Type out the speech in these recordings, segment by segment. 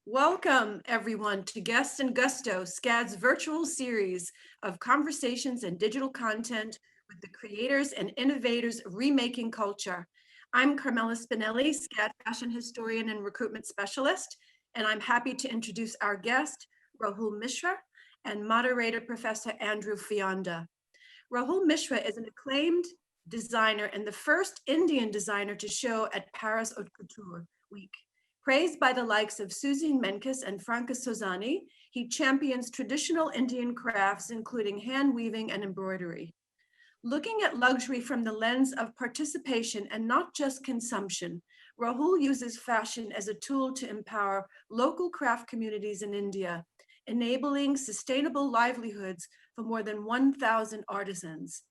Welcome, everyone, to Guest and Gusto, SCAD's virtual series of conversations and digital content with the creators and innovators of remaking culture. I'm Carmela Spinelli, SCAD fashion historian and recruitment specialist, and I'm happy to introduce our guest, Rahul Mishra, and moderator, Professor Andrew Fionda. Rahul Mishra is an acclaimed designer and the first Indian designer to show at Paris Haute Couture Week. Praised by the likes of Suzy Menkes and Franca Sozzani, he champions traditional Indian crafts, including hand weaving and embroidery. Looking at luxury from the lens of participation and not just consumption, Rahul uses fashion as a tool to empower local craft communities in India, enabling sustainable livelihoods for more than 1,000 artisans.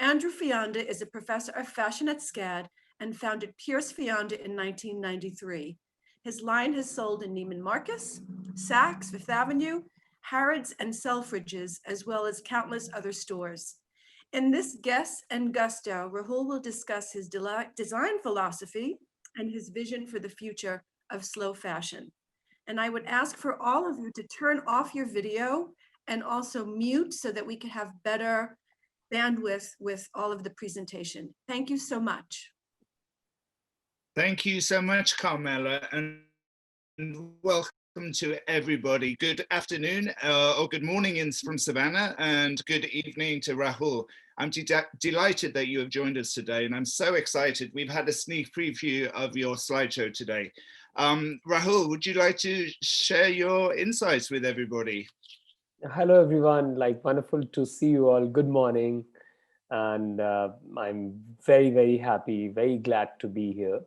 Andrew Fionda is a professor of fashion at SCAD and founded Pierce Fionda in 1993. His line has sold in Neiman Marcus, Saks, Fifth Avenue, Harrods, and Selfridges, as well as countless other stores. In this Guest and Gusto, Rahul will discuss his design philosophy and his vision for the future of slow fashion. And I would ask for all of you to turn off your video and also mute so that we can have better bandwidth with all of the presentation. Thank you so much. Thank you so much, Carmela, and welcome to everybody. Good afternoon or good morning from Savannah, and good evening to Rahul. I'm delighted that you have joined us today, and I'm so excited. We've had a sneak preview of your slideshow today. Rahul, would you like to share your insights with everybody? Hello, everyone. Wonderful to see you all. Good morning. And I'm very, very happy, very glad to be here.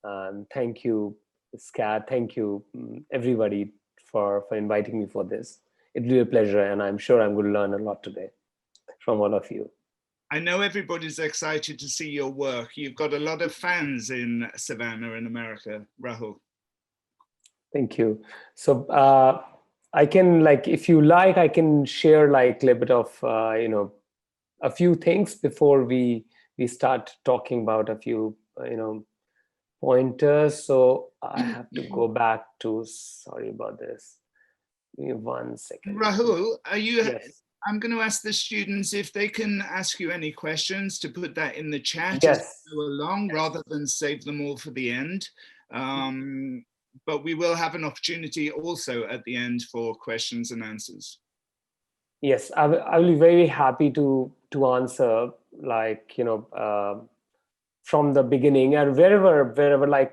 And thank you, SCAD. Thank you, everybody, for inviting me for this. It'll be a pleasure, and I'm sure I'm going to learn a lot today from all of you. I know everybody's excited to see your work. You've got a lot of fans in Savannah in America, Rahul. Thank you. So I can, if you like, I can share a little bit of, a few things before we start talking about a few, pointers. So I have to go back to, sorry about this. Give me 1 second. Rahul, are you, yes. I'm going to ask the students if they can ask you any questions to put that in the chat yes. as we go along, rather than save them all for the end. But we will have an opportunity also at the end for questions and answers. Yes, I will be very happy to answer, from the beginning, and wherever,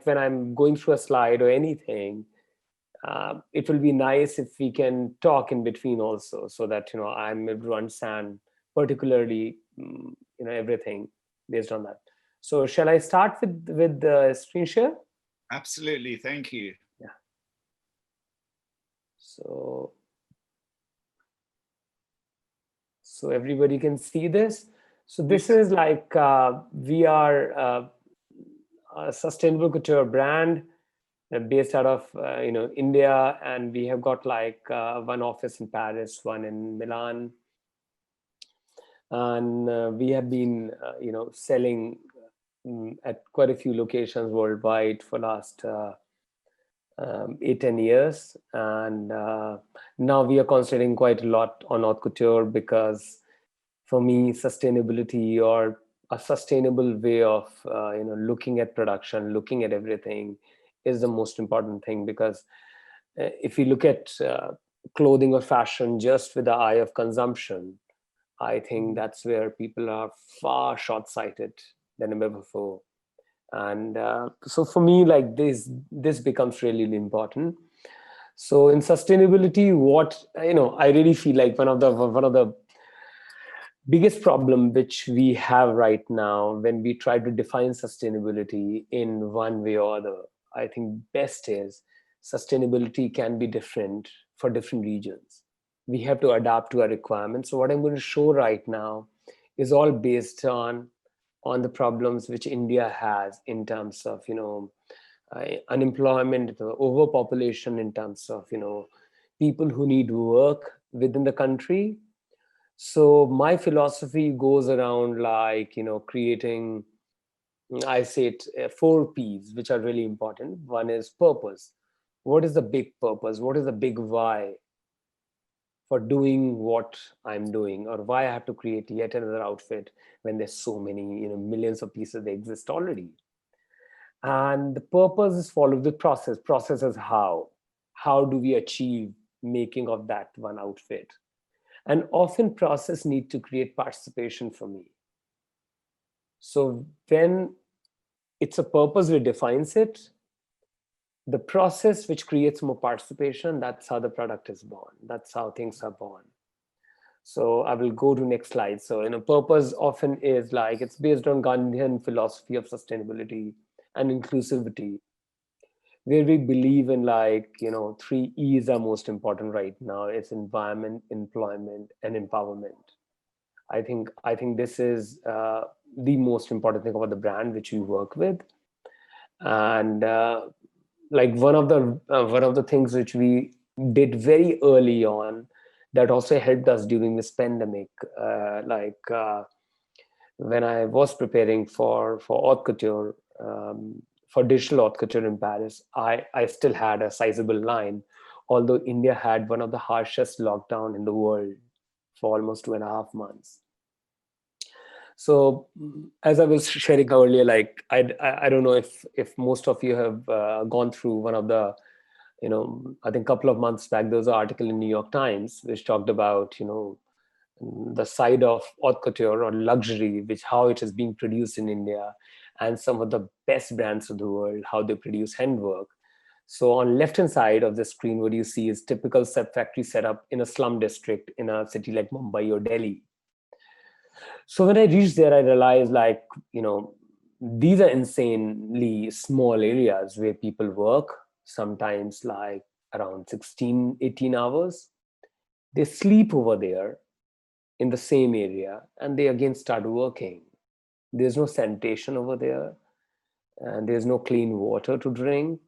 when I'm going through a slide or anything, it will be nice if we can talk in between also, so that I'm able to understand particularly everything based on that. So shall I start with the screen share? Absolutely, thank you. Yeah. So everybody can see this. So this is we are a sustainable couture brand based out of India, and we have got one office in Paris, one in Milan, and we have been selling at quite a few locations worldwide for last 8-10 years, and now we are concentrating quite a lot on haute couture, because for me, sustainability, or a sustainable way of looking at production, looking at everything, is the most important thing. Because if we look at clothing or fashion just with the eye of consumption, I think that's where people are far short-sighted than ever before. And so for me, this becomes really important. So in sustainability, what I really feel like one of the biggest problem which we have right now when we try to define sustainability in one way or other, I think best is sustainability can be different for different regions. We have to adapt to our requirements. So what I'm going to show right now is all based on the problems which India has in terms of unemployment, the overpopulation, in terms of people who need work within the country. So my philosophy goes around creating, I say it, 4 P's, which are really important. One is purpose. what is the big purpose? What is the big why for doing what I'm doing, or why I have to create yet another outfit when there's so many, millions of pieces that exist already. And the purpose is follow the process. Process is how do we achieve making of that one outfit? And often process need to create participation for me. So when it's a purpose which defines it, the process which creates more participation, that's how the product is born. That's how things are born. So I will go to next slide. So, purpose often is like, it's based on Gandhian philosophy of sustainability and inclusivity, where we believe in like, three E's are most important right now. It's environment, employment, and empowerment. I think this is the most important thing about the brand which we work with. And like one of the things which we did very early on that also helped us during this pandemic, when I was preparing for haute couture, for digital haute couture in Paris, I still had a sizable line, although India had one of the harshest lockdown in the world for almost 2.5 months. So as I was sharing earlier, like I don't know if most of you have gone through one of the, I think a couple of months back there was an article in New York Times which talked about, the side of haute couture or luxury, which how it is being produced in India, and some of the best brands of the world, how they produce handwork. So on left hand side of the screen, what you see is typical factory setup in a slum district in a city like Mumbai or Delhi. So when I reached there, I realized like, these are insanely small areas where people work, sometimes like around 16, 18 hours. They sleep over there in the same area and they again start working. There's no sanitation over there and there's no clean water to drink.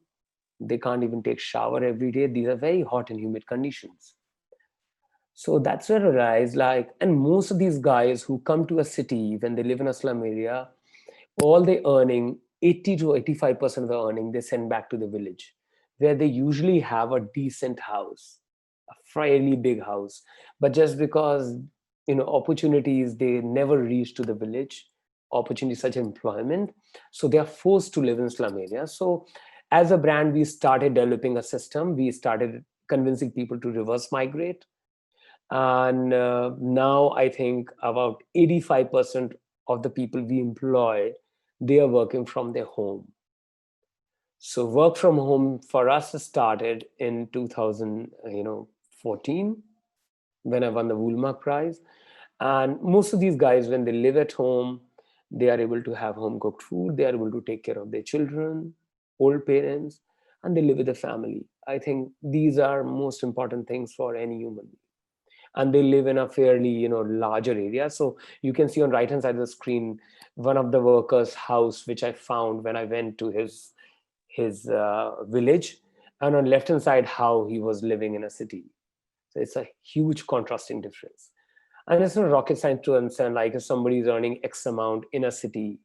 They can't even take shower every day. These are very hot and humid conditions. So that's where I realized like, and most of these guys who come to a city when they live in a slum area, all they earning, 80 to 85% of the earning, they send back to the village where they usually have a decent house, a fairly big house. But just because, opportunities, they never reach to the village, opportunities such as employment. So they are forced to live in slum areas. So as a brand, we started developing a system. We started convincing people to reverse migrate, and now I think about 85% of the people we employ, they are working from their home. So work from home for us started in 2014 when I won the Woolmark Prize. And most of these guys, when they live at home, they are able to have home cooked food, they are able to take care of their children, old parents, and they live with the family. I think these are most important things for any human, and they live in a fairly larger area. So you can see on right hand side of the screen one of the workers house which I found when I went to his village, and on left hand side how he was living in a city. So it's a huge contrasting difference, and it's not rocket science to understand like if somebody is earning X amount in a city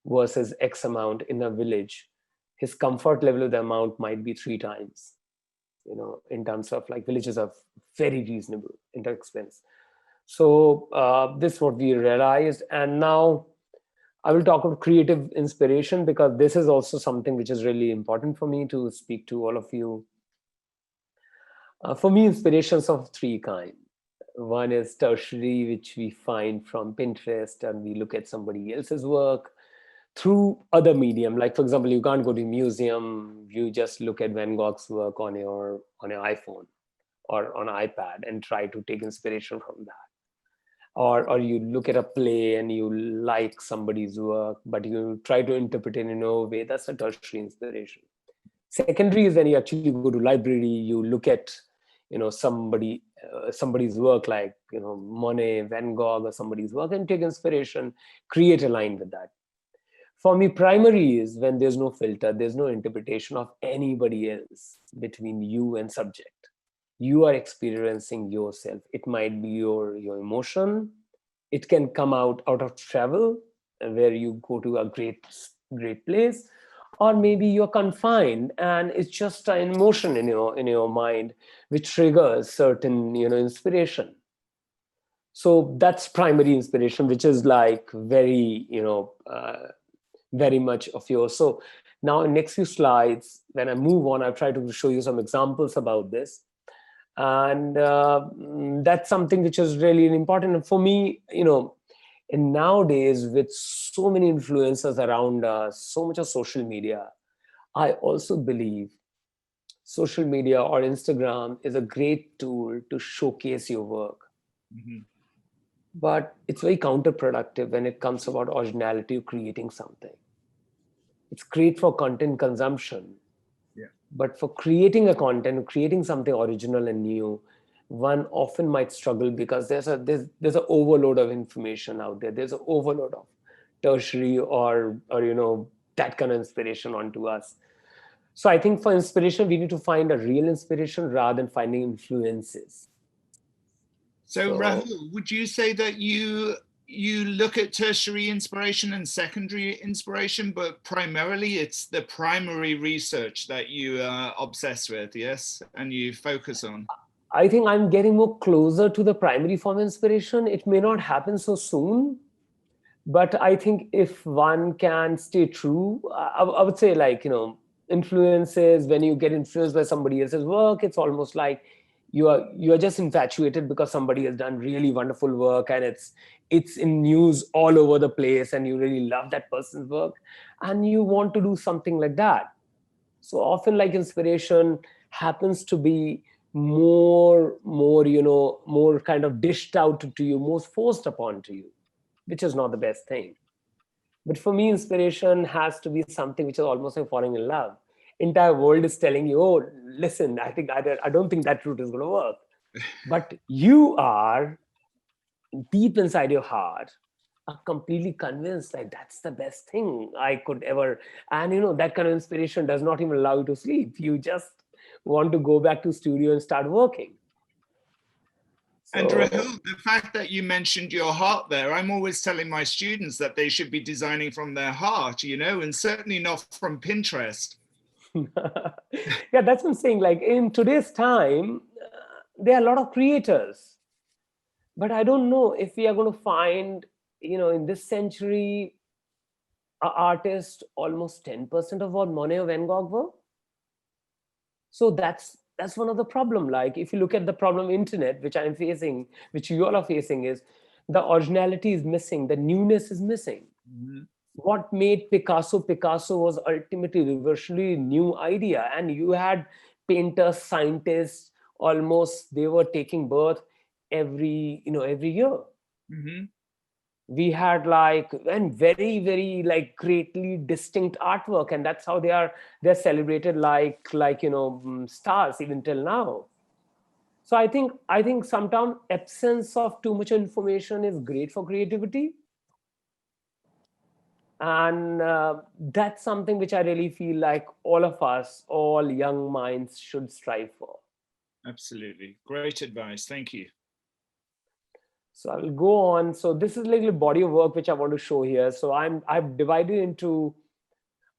versus X amount in a village, his comfort level of the amount might be 3 times, in terms of like villages are very reasonable in the expense. So this is what we realized. And now I will talk about creative inspiration, because this is also something which is really important for me to speak to all of you. For me, inspirations of three kinds. One is tertiary, which we find from Pinterest, and we look at somebody else's work through other medium. Like for example, you can't go to a museum, you just look at Van Gogh's work on your iPhone or on iPad and try to take inspiration from that. Or you look at a play and you like somebody's work, but you try to interpret it in a way. That's a tertiary inspiration. Secondary is when you actually go to library, you look at somebody's work, like Monet, Van Gogh, or somebody's work, and take inspiration, create a line with that. For me, primary is when there's no filter, there's no interpretation of anybody else between you and subject. You are experiencing yourself. It might be your emotion. It can come out of travel, where you go to a great place, or maybe you're confined and it's just an emotion in your mind which triggers certain inspiration. So that's primary inspiration, which is like very very much of yours. So now in next few slides, when I move on, I've tried to show you some examples about this. And that's something which is really important. And for me, and nowadays with so many influencers around us, so much of social media, I also believe social media or Instagram is a great tool to showcase your work. Mhm. But it's very counterproductive when it comes about originality, creating something. It's great for content consumption, Yeah. but for creating a content, creating something original and new, one often might struggle because there's an overload of information out there. There's an overload of tertiary or that kind of inspiration onto us. So I think for inspiration, we need to find a real inspiration rather than finding influences. So So Rahul, would you say that you look at tertiary inspiration and secondary inspiration, but primarily it's the primary research that you are obsessed with, yes, and you focus on? I think I'm getting more closer to the primary form of inspiration. It may not happen so soon, but I think if one can stay true, I would say like, influences, when you get influenced by somebody else's work, it's almost like you are just infatuated because somebody has done really wonderful work and it's in news all over the place and you really love that person's work and you want to do something like that. So often like inspiration happens to be more kind of dished out to you, more forced upon to you, which is not the best thing. But for me, inspiration has to be something which is almost like falling in love. Entire world is telling you, oh, listen, I don't think that route is going to work. But you are deep inside your heart are completely convinced like that's the best thing I could ever. And that kind of inspiration does not even allow you to sleep. You just want to go back to studio and start working. And So Rahul, the fact that you mentioned your heart there, I'm always telling my students that they should be designing from their heart, and certainly not from Pinterest. yeah, that's what I'm saying. Like in today's time, there are a lot of creators, but I don't know if we are going to find, in this century, a artist almost 10% of what Monet or Van Gogh were. So that's one of the problem. Like if you look at the problem internet, which I'm facing, which you all are facing, is the originality is missing, the newness is missing. Mhm. What made Picasso was ultimately revolutionary new idea. And you had painters, scientists, almost they were taking birth every year. Mhm. We had like and very very like greatly distinct artwork, and that's how they're celebrated like stars even till now. So I think sometimes absence of too much information is great for creativity, and that's something which I really feel like all of us, all young minds, should strive for. Absolutely. Great advice. Thank you. So I will go on. So this is like a body of work which I want to show here. So I've divided into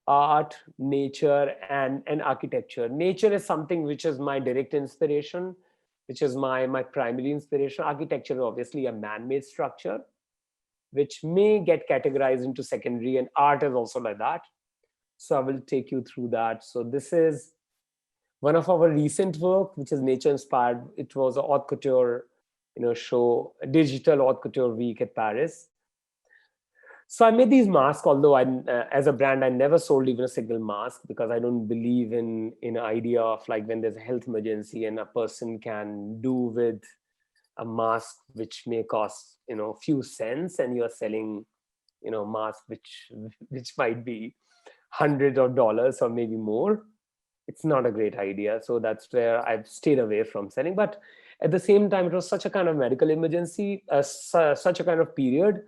art, nature, and architecture. Nature is something which is my direct inspiration, which is my primary inspiration. Architecture is obviously a man-made structure which may get categorized into secondary, and art is also like that. So I will take you through that. So this is one of our recent work, which is nature inspired. It was a haute couture, show, a digital haute couture week at Paris. So I made these masks, although as a brand, I never sold even a single mask because I don't believe in idea of like when there's a health emergency and a person can do with a mask which may cost few cents, and you're selling mask which might be hundreds of dollars or maybe more. It's not a great idea. So that's where I've stayed away from selling. But at the same time, it was such a kind of medical emergency, such a kind of period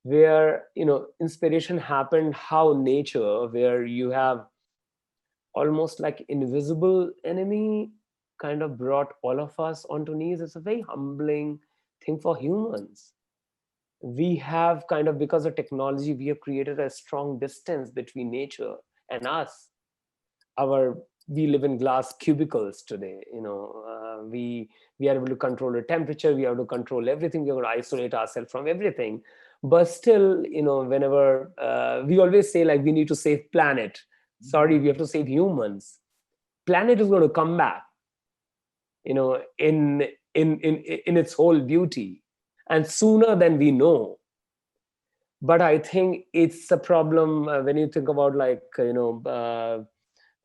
where inspiration happened, how nature, where you have almost like invisible enemy, kind of brought all of us onto knees. It's a very humbling thing for humans. We have kind of, because of technology, we have created a strong distance between nature and us. We live in glass cubicles today. We are able to control the temperature. We have to control everything. We have to isolate ourselves from everything. But still, whenever we always say like we need to save planet. Sorry, we have to save humans. Planet is going to come back, in its whole beauty, and sooner than we know. But I think it's a problem when you think about like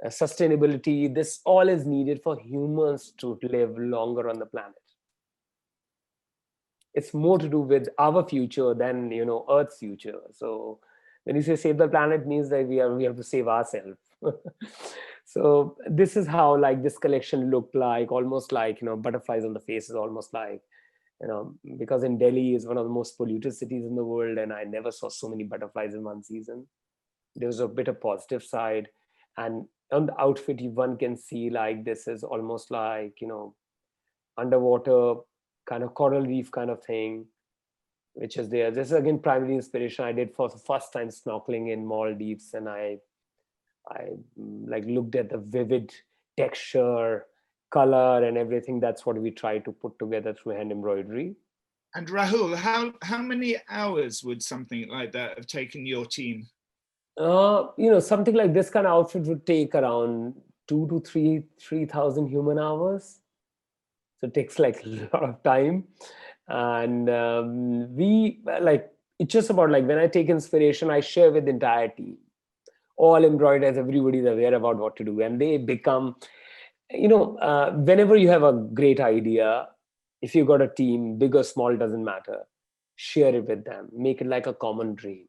sustainability. This all is needed for humans to live longer on the planet. It's more to do with our future than Earth's future. So when you say save the planet, means that we have to save ourselves. So this is how like this collection looked like, almost like butterflies on the face, is almost like because in Delhi is one of the most polluted cities in the world, and I never saw so many butterflies in one season. There was a bit of positive side, and on the outfit one can see like this is almost like underwater kind of coral reef kind of thing, which is there. This is again primary inspiration. I did for the first time snorkeling in Maldives, and I like looked at the vivid texture, color, and everything. That's what we try to put together through hand embroidery. And Rahul, how many hours would something like that have taken your team? Something like this kind of outfit would take around 2,000 to 3,000 human hours. So it takes like a lot of time. And it's just about like when I take inspiration, I share with the entire team. All embroiderers, everybody's aware about what to do. And they become, whenever you have a great idea, if you've got a team, big or small, doesn't matter, share it with them, make it like a common dream.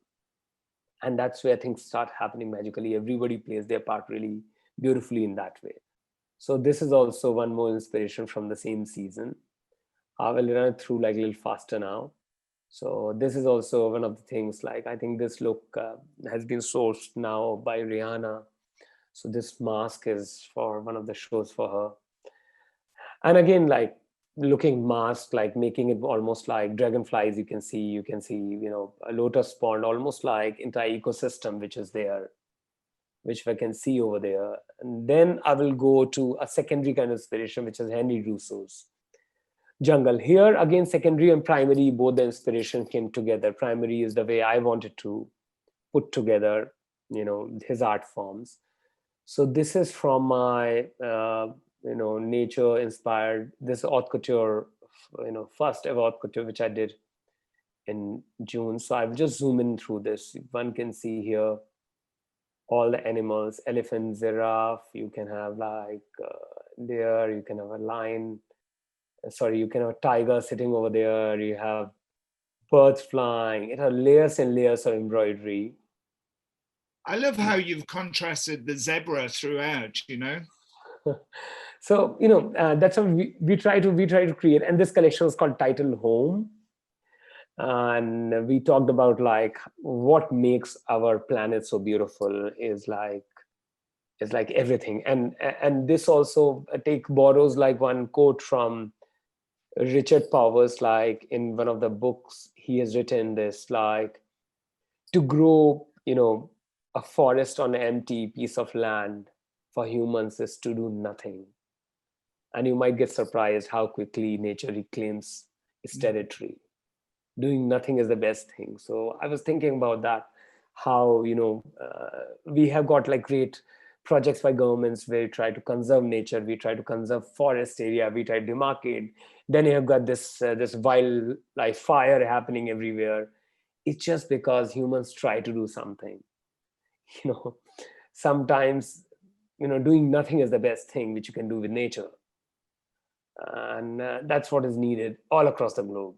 And that's where things start happening magically. Everybody plays their part really beautifully in that way. So this is also one more inspiration from the same season. I will run it through like a little faster now. So this is also one of the things, like I think this look has been sourced now by Rihanna. So this mask is for one of the shows for her. And again, like looking mask, like making it almost like dragonflies. You can see, a lotus pond, almost like entire ecosystem, which is there, which we can see over there. And then I will go to a secondary kind of inspiration, which is Henry Rousseau's jungle. Here again, secondary and primary, both the inspiration came together. Primary is the way I wanted to put together, his art forms. So this is from my, nature inspired, this haute couture, first ever haute couture, which I did in June. So I'll just zoom in through this. One can see here all the animals, elephant, giraffe. You can have like there, you can have a lion. Sorry, you can have a tiger sitting over there. You have birds flying. It has layers and layers of embroidery. I love how you've contrasted the zebra throughout, So, that's what we try to create. And this collection is called Titled Home. And we talked about like what makes our planet so beautiful is like everything. And this also borrows like one quote from Richard Powers, like in one of the books he has written this, like to grow, a forest on an empty piece of land for humans is to do nothing. And you might get surprised how quickly nature reclaims its territory. Doing nothing is the best thing. So I was thinking about that, how, we have got like great projects by governments where we try to conserve nature, we try to conserve forest area, we try to demarcate. Then you have got this wildlife fire happening everywhere. It's just because humans try to do something. Sometimes, doing nothing is the best thing which you can do with nature. And that's what is needed all across the globe.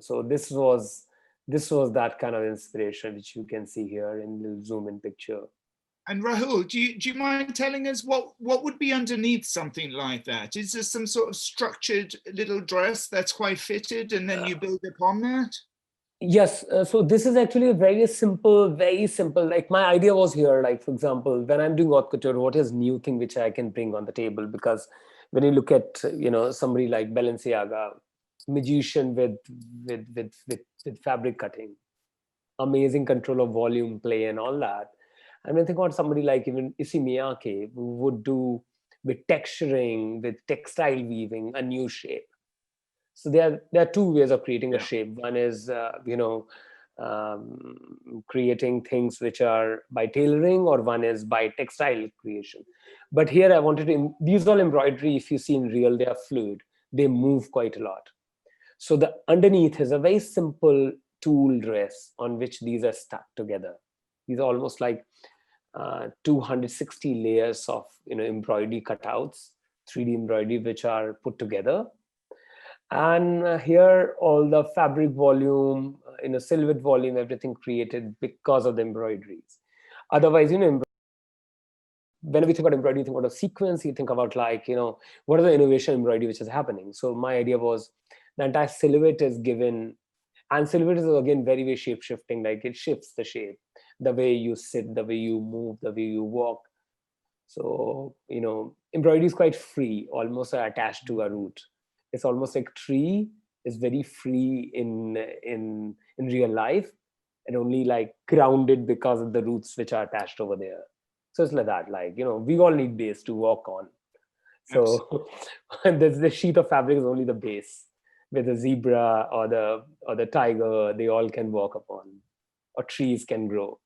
So this was that kind of inspiration, which you can see here in the zoom in picture. And Rahul, do you mind telling us what would be underneath something like that? Is there some sort of structured little dress that's quite fitted and then you build upon that? Yes. So this is actually a very simple. Like my idea was here, like for example, when I'm doing haute couture, what is new thing which I can bring on the table? Because when you look at, somebody like Balenciaga, magician with fabric cutting, amazing control of volume, play and all that. And when I think about somebody like even Issey Miyake, who would do with texturing, with textile weaving, a new shape. So there are two ways of creating a Yeah. shape. One is creating things which are by tailoring, or one is by textile creation. But here I wanted to, these all embroidery, if you see in real, they are fluid. They move quite a lot. So the underneath is a very simple tool dress on which these are stuck together. These are almost like 260 layers of embroidery cutouts, 3D embroidery, which are put together. And here all the fabric volume, silhouette volume, everything created because of the embroideries. Otherwise, whenever you think about embroidery, you think about a sequence, you think about what are the innovation embroidery which is happening. So my idea was the entire silhouette is given, and silhouette is again very, very shape shifting, like it shifts the shape, the way you sit, the way you move, the way you walk. So, embroidery is quite free, almost attached to a root. It's almost like tree is very free in real life, and only like grounded because of the roots which are attached over there. So it's like that, we all need base to walk on. So there's the sheet of fabric is only the base, where the zebra or the tiger, they all can walk upon, or trees can grow.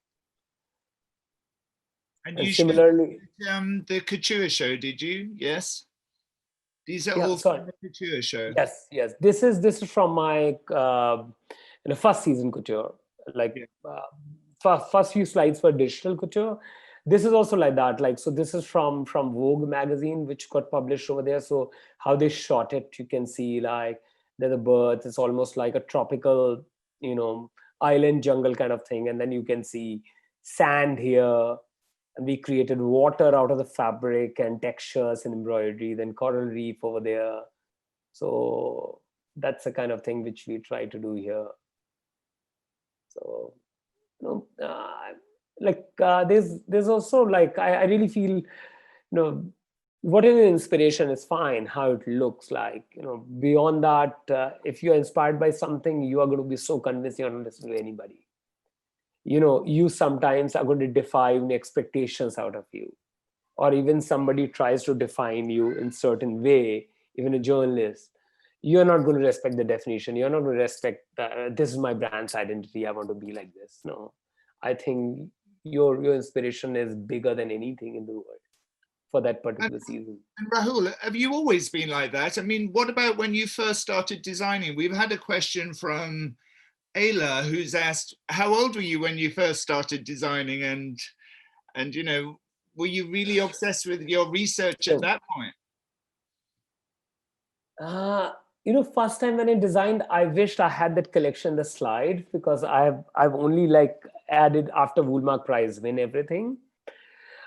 And And you similarly, showed the couture show, did you? Yes. These are yeah, all sorry. from the couture show. Yes. This is from my first season couture. Like first few slides were digital couture. This is also like that. Like, so this is from Vogue magazine, which got published over there. So how they shot it, you can see like there's a bird. It's almost like a tropical, island jungle kind of thing, and then you can see sand here. And we created water out of the fabric and textures and embroidery, then coral reef over there. So that's the kind of thing which we try to do here. So, there's also like, I really feel, what is inspiration is fine, how it looks like, beyond that, if you're inspired by something, you are going to be so convinced you're not listening to anybody. You sometimes are going to defy even expectations out of you, or even somebody tries to define you in certain way, even a journalist, you're not going to respect the definition. You're not going to respect this is my brand's identity, I want to be like this. No, I think your inspiration is bigger than anything in the world for that particular season. And Rahul, have you always been like that? I mean, what about when you first started designing? We've had a question from Ayla, who's asked, how old were you when you first started designing? And were you really obsessed with your research at that point? First time when I designed, I wished I had that collection, the slide, because I've only like added after Woolmark Prize win everything.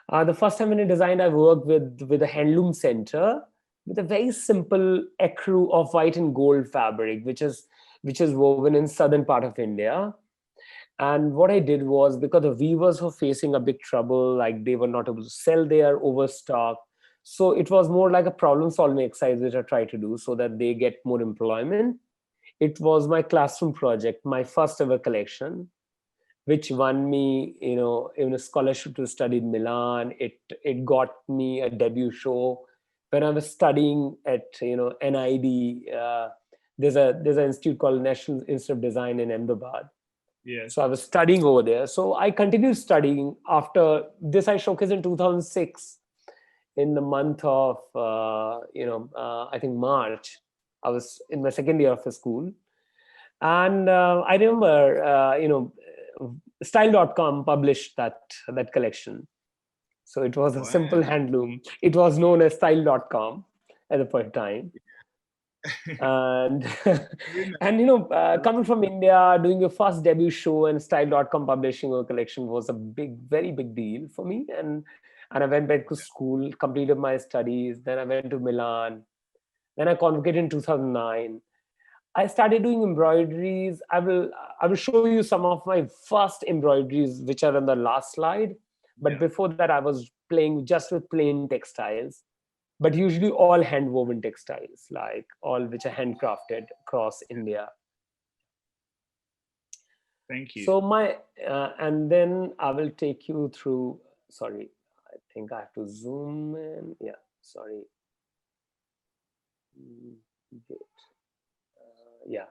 The first time when I designed, I worked with a handloom center with a very simple ecru of white and gold fabric, which is woven in southern part of India. And what I did was, because the weavers were facing a big trouble, like they were not able to sell their overstock. So it was more like a problem solving exercise which I tried to do so that they get more employment. It was my classroom project, my first ever collection, which won me, even a scholarship to study in Milan. It got me a debut show. When I was studying at NID, there's an institute called National Institute of Design in Ahmedabad. Yes. So I was studying over there. So I continued studying. After this, I showcased in 2006 in the month of, I think March. I was in my second year of the school. And I remember, style.com published that collection. So it was a simple handloom. It was known as style.com at the point in time. And coming from India, doing your first debut show and style.com publishing a collection was a very big deal for me. And I went back to school, completed my studies. Then I went to Milan. Then I convocated in 2009. I started doing embroideries. I will show you some of my first embroideries, which are on the last slide. But before that, I was playing just with plain textiles, but usually all hand woven textiles, like all which are handcrafted across India. Thank you. So and then I will take you through, sorry, I think I have to zoom in. Yeah, sorry. Wait. Yeah.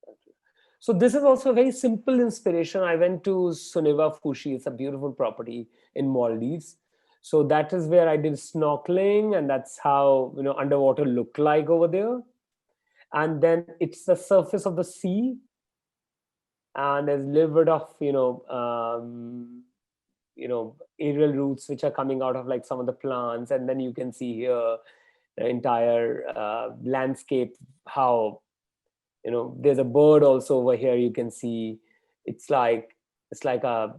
Okay. So this is also a very simple inspiration. I went to Soneva Fushi. It's a beautiful property in Maldives. So that is where I did snorkeling, and that's how, underwater look like over there. And then it's the surface of the sea, and there's a little bit of aerial roots which are coming out of like some of the plants, and then you can see here the entire landscape. How there's a bird also over here. You can see it's like a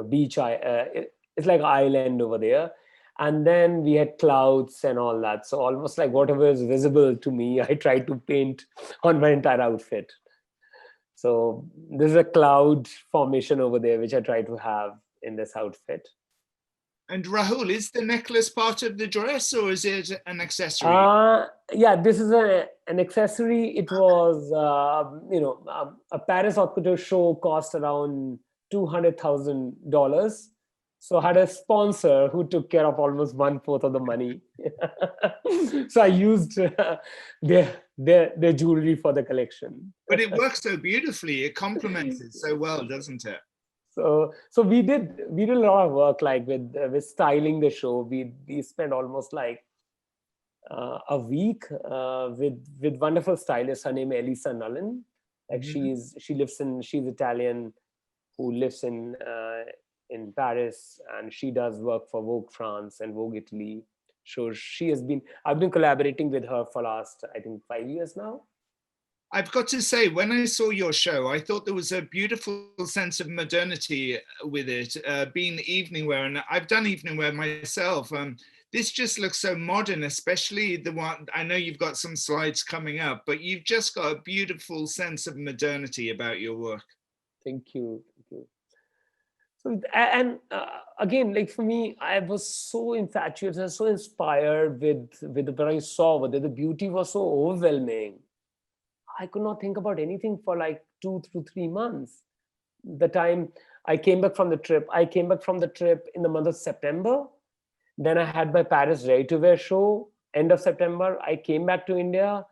beach. It's like an island over there. And then we had clouds and all that. So almost like whatever is visible to me, I tried to paint on my entire outfit. So there's a cloud formation over there, which I try to have in this outfit. And Rahul, is the necklace part of the dress, or is it an accessory? Yeah, this is an accessory. It was, a Paris Haute Couture show cost around $200,000. So I had a sponsor who took care of almost 1/4 of the money. So I used their jewelry for the collection. But it works so beautifully. It complements it so well, doesn't it? So we did a lot of work, like with styling the show. We spent almost like a week with wonderful stylist. Her name is Elisa Nullen. Like she's Italian, who lives in Paris, and she does work for Vogue France and Vogue Italy. So I've been collaborating with her for last, I think, 5 years now. I've got to say, when I saw your show, I thought there was a beautiful sense of modernity with it, being evening wear, and I've done evening wear myself. This just looks so modern, especially the one, I know you've got some slides coming up, but you've just got a beautiful sense of modernity about your work. Thank you. So, and again, like for me, I was so infatuated, so inspired with what I saw, whether the beauty was so overwhelming. I could not think about anything for like 2 to 3 months. The time I came back from the trip in the month of September. Then I had my Paris Ready to Wear show, end of September. I came back to India,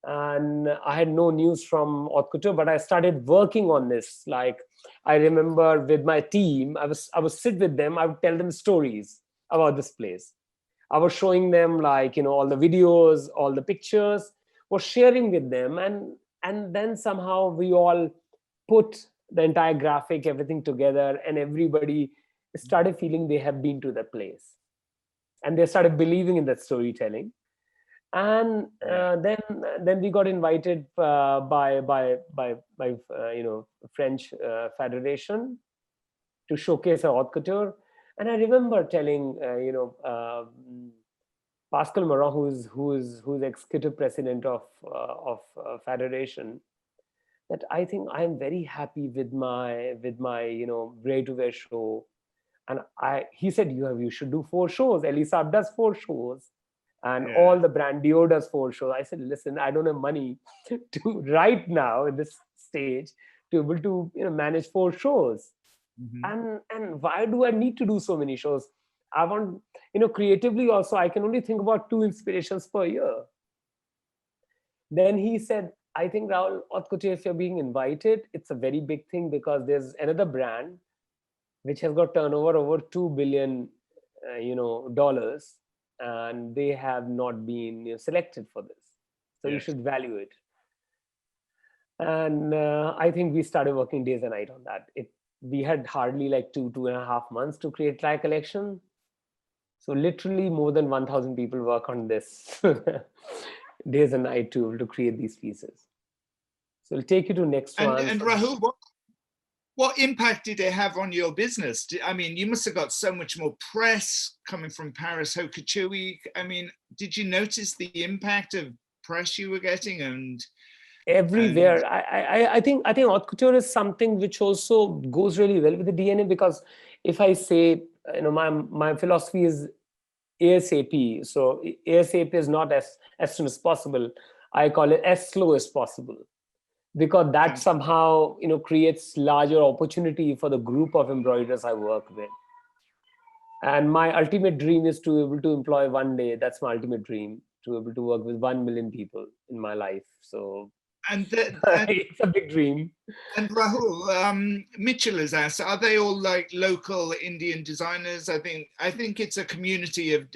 and I had no news from Haute Couture, but I started working on this. Like, I remember with my team, I would sit with them, I would tell them stories about this place. I was showing them like, all the videos, all the pictures, was sharing with them, and then somehow we all put the entire graphic, everything together, and everybody started feeling they have been to the place, and they started believing in that storytelling. And then we got invited by French Federation to showcase our haute couture. And I remember telling Pascal Moran, who's executive president of Federation, that I think I am very happy with my ready to wear show. And he said, you should do 4 shows. Elisa does 4 shows. And all the brand Dior does 4 shows. I said, listen, I don't have money to right now in this stage to be able to manage 4 shows. And why do I need to do so many shows? I want, creatively also, I can only think about 2 inspirations per year. Then he said, I think, Rahul, Haute Couture, if you're being invited, it's a very big thing, because there's another brand which has got turnover over $2 billion, dollars, and they have not been selected for this. So you should value it. And I think we started working days and night on that. We had hardly like 2.5 months to create my collection. So literally more than 1,000 people work on this days and night to create these pieces. So I'll take you to next one. And Rahul, what impact did it have on your business? I mean, you must have got so much more press coming from Paris Haute Couture Week. I mean, did you notice the impact of press you were getting? And everywhere. I think haute couture is something which also goes really well with the DNA, because if I say, my philosophy is ASAP. So ASAP is not as soon as possible. I call it as slow as possible. because that somehow, creates larger opportunity for the group of embroiderers I work with. And my ultimate dream is to be able to employ one day. That's my ultimate dream, to be able to work with 1 million people in my life. So And it's a big dream. And Rahul, Mitchell has asked, are they all like local Indian designers? I think it's a community of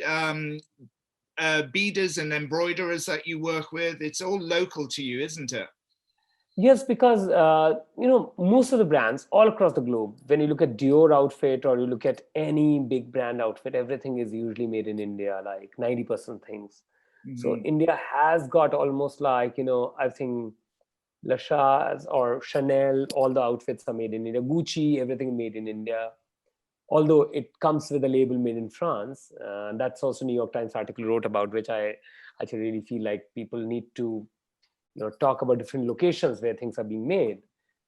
beaders and embroiderers that you work with. It's all local to you, isn't it? Yes, because most of the brands all across the globe, when you look at Dior outfit or you look at any big brand outfit, everything is usually made in India, like 90% things. So India has got almost like, I think Lachaz or Chanel, all the outfits are made in India. Gucci, everything made in India. Although it comes with a label made in France. That's also New York Times article wrote about, which I actually really feel like people need to talk about different locations where things are being made.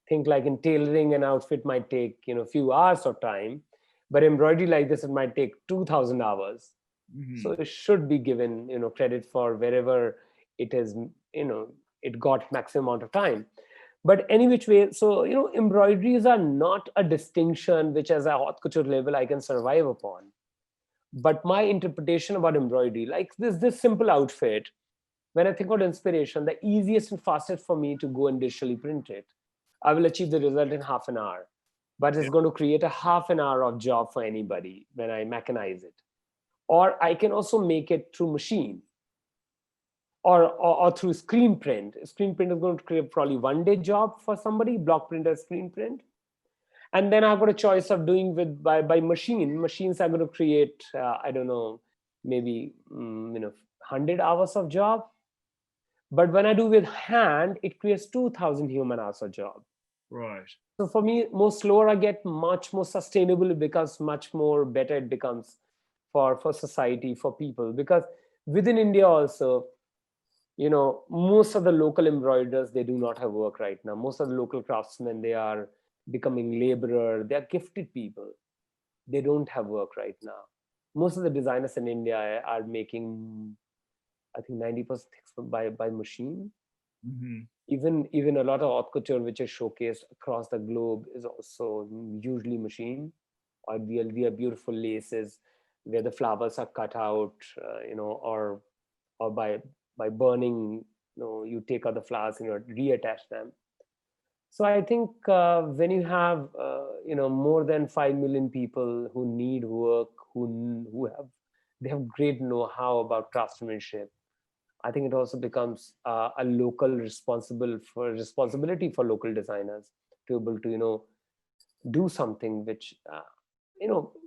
Think like in tailoring, an outfit might take a few hours of time, but embroidery like this, it might take 2,000 hours. So it should be given credit for wherever it is, it got maximum amount of time. But any which way, so embroideries are not a distinction which as a haute couture level I can survive upon. But my interpretation about embroidery, like this simple outfit, when I think about inspiration, the easiest and fastest for me to go and digitally print it, I will achieve the result in half an hour. But it's going to create a half an hour of job for anybody when I mechanize it. Or I can also make it through machine or through screen print. Screen print is going to create probably 1 day job for somebody, block printer, screen print. And then I've got a choice of doing with by machine. Machines are going to create, I don't know, maybe 100 hours of job. But when I do with hand, it creates 2,000 human hours of job. Right. So for me, more slower I get, much more sustainable it becomes, much more better it becomes for society, for people. Because within India also, most of the local embroiderers, they do not have work right now. Most of the local craftsmen, they are becoming laborer. They are gifted people. They don't have work right now. Most of the designers in India are making, I think 90% by machine. Even a lot of haute couture which is showcased across the globe is also usually machine. Or we have beautiful laces where the flowers are cut out, or by burning, you take out the flowers and reattach them. So I think when you have more than 5 million people who need work, they have great know-how about craftsmanship, I think it also becomes a local responsibility for local designers to be able to do something which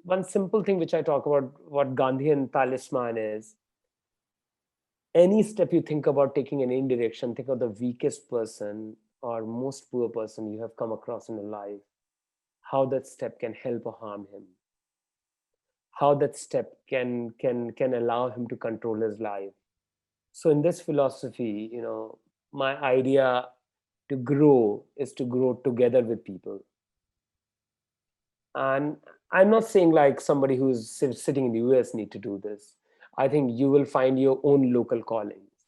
one simple thing which I talk about, what Gandhian talisman is. Any step you think about taking in any direction, think of the weakest person or most poor person you have come across in your life, how that step can help or harm him, how that step can allow him to control his life. So in this philosophy, my idea to grow is to grow together with people. And I'm not saying like somebody who's sitting in the US need to do this. I think you will find your own local callings.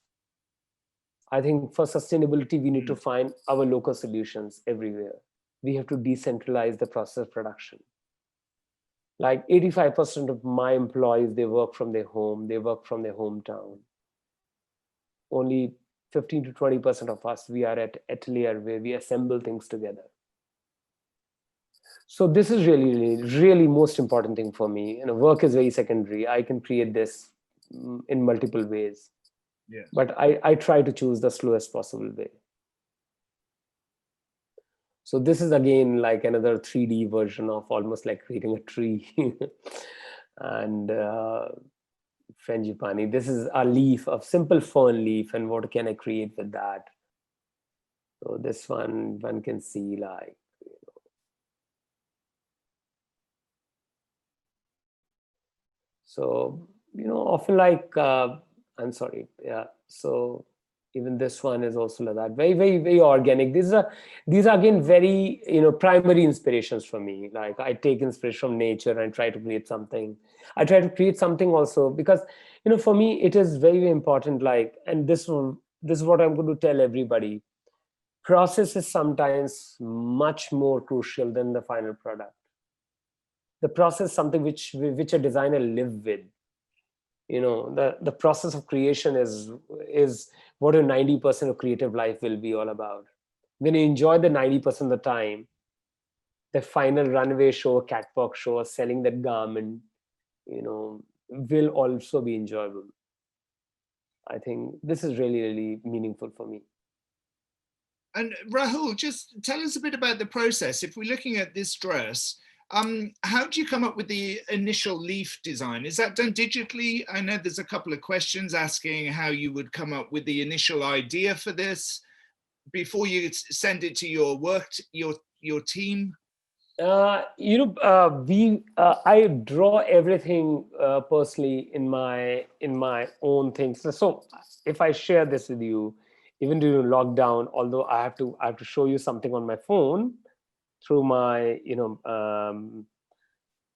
I think for sustainability, we need to find our local solutions everywhere. We have to decentralize the process of production. Like 85% of my employees, they work from their home, they work from their hometown. Only 15 to 20% of us, we are at atelier where we assemble things together. So this is really, really most important thing for me. Work is very secondary. I can create this in multiple ways. Yeah. But I try to choose the slowest possible way. So this is again like another 3D version of almost like creating a tree. And frangipani, this is a leaf, a simple fern leaf, and what can I create with that? So this one can see like, so, often like, I'm sorry, yeah. So even this one is also like that, very, very, very organic. These are again very, primary inspirations for me. Like I take inspiration from nature and try to create something. I try to create something also because, for me, it is very, very important. Like, and this is what I'm going to tell everybody. process is sometimes much more crucial than the final product. The process is something which a designer live with. The process of creation is what a 90% of creative life will be all about. When you enjoy the 90% of the time, the final runway show, catwalk show, or selling that garment, will also be enjoyable. I think this is really, really meaningful for me. And Rahul, just tell us a bit about the process. If we're looking at this dress, how do you come up with the initial leaf design? Is that done digitally? I know there's a couple of questions asking how you would come up with the initial idea for this before you send it to your team. I draw everything personally in my own things. So if I share this with you, even during lockdown, although I have to show you something on my phone through my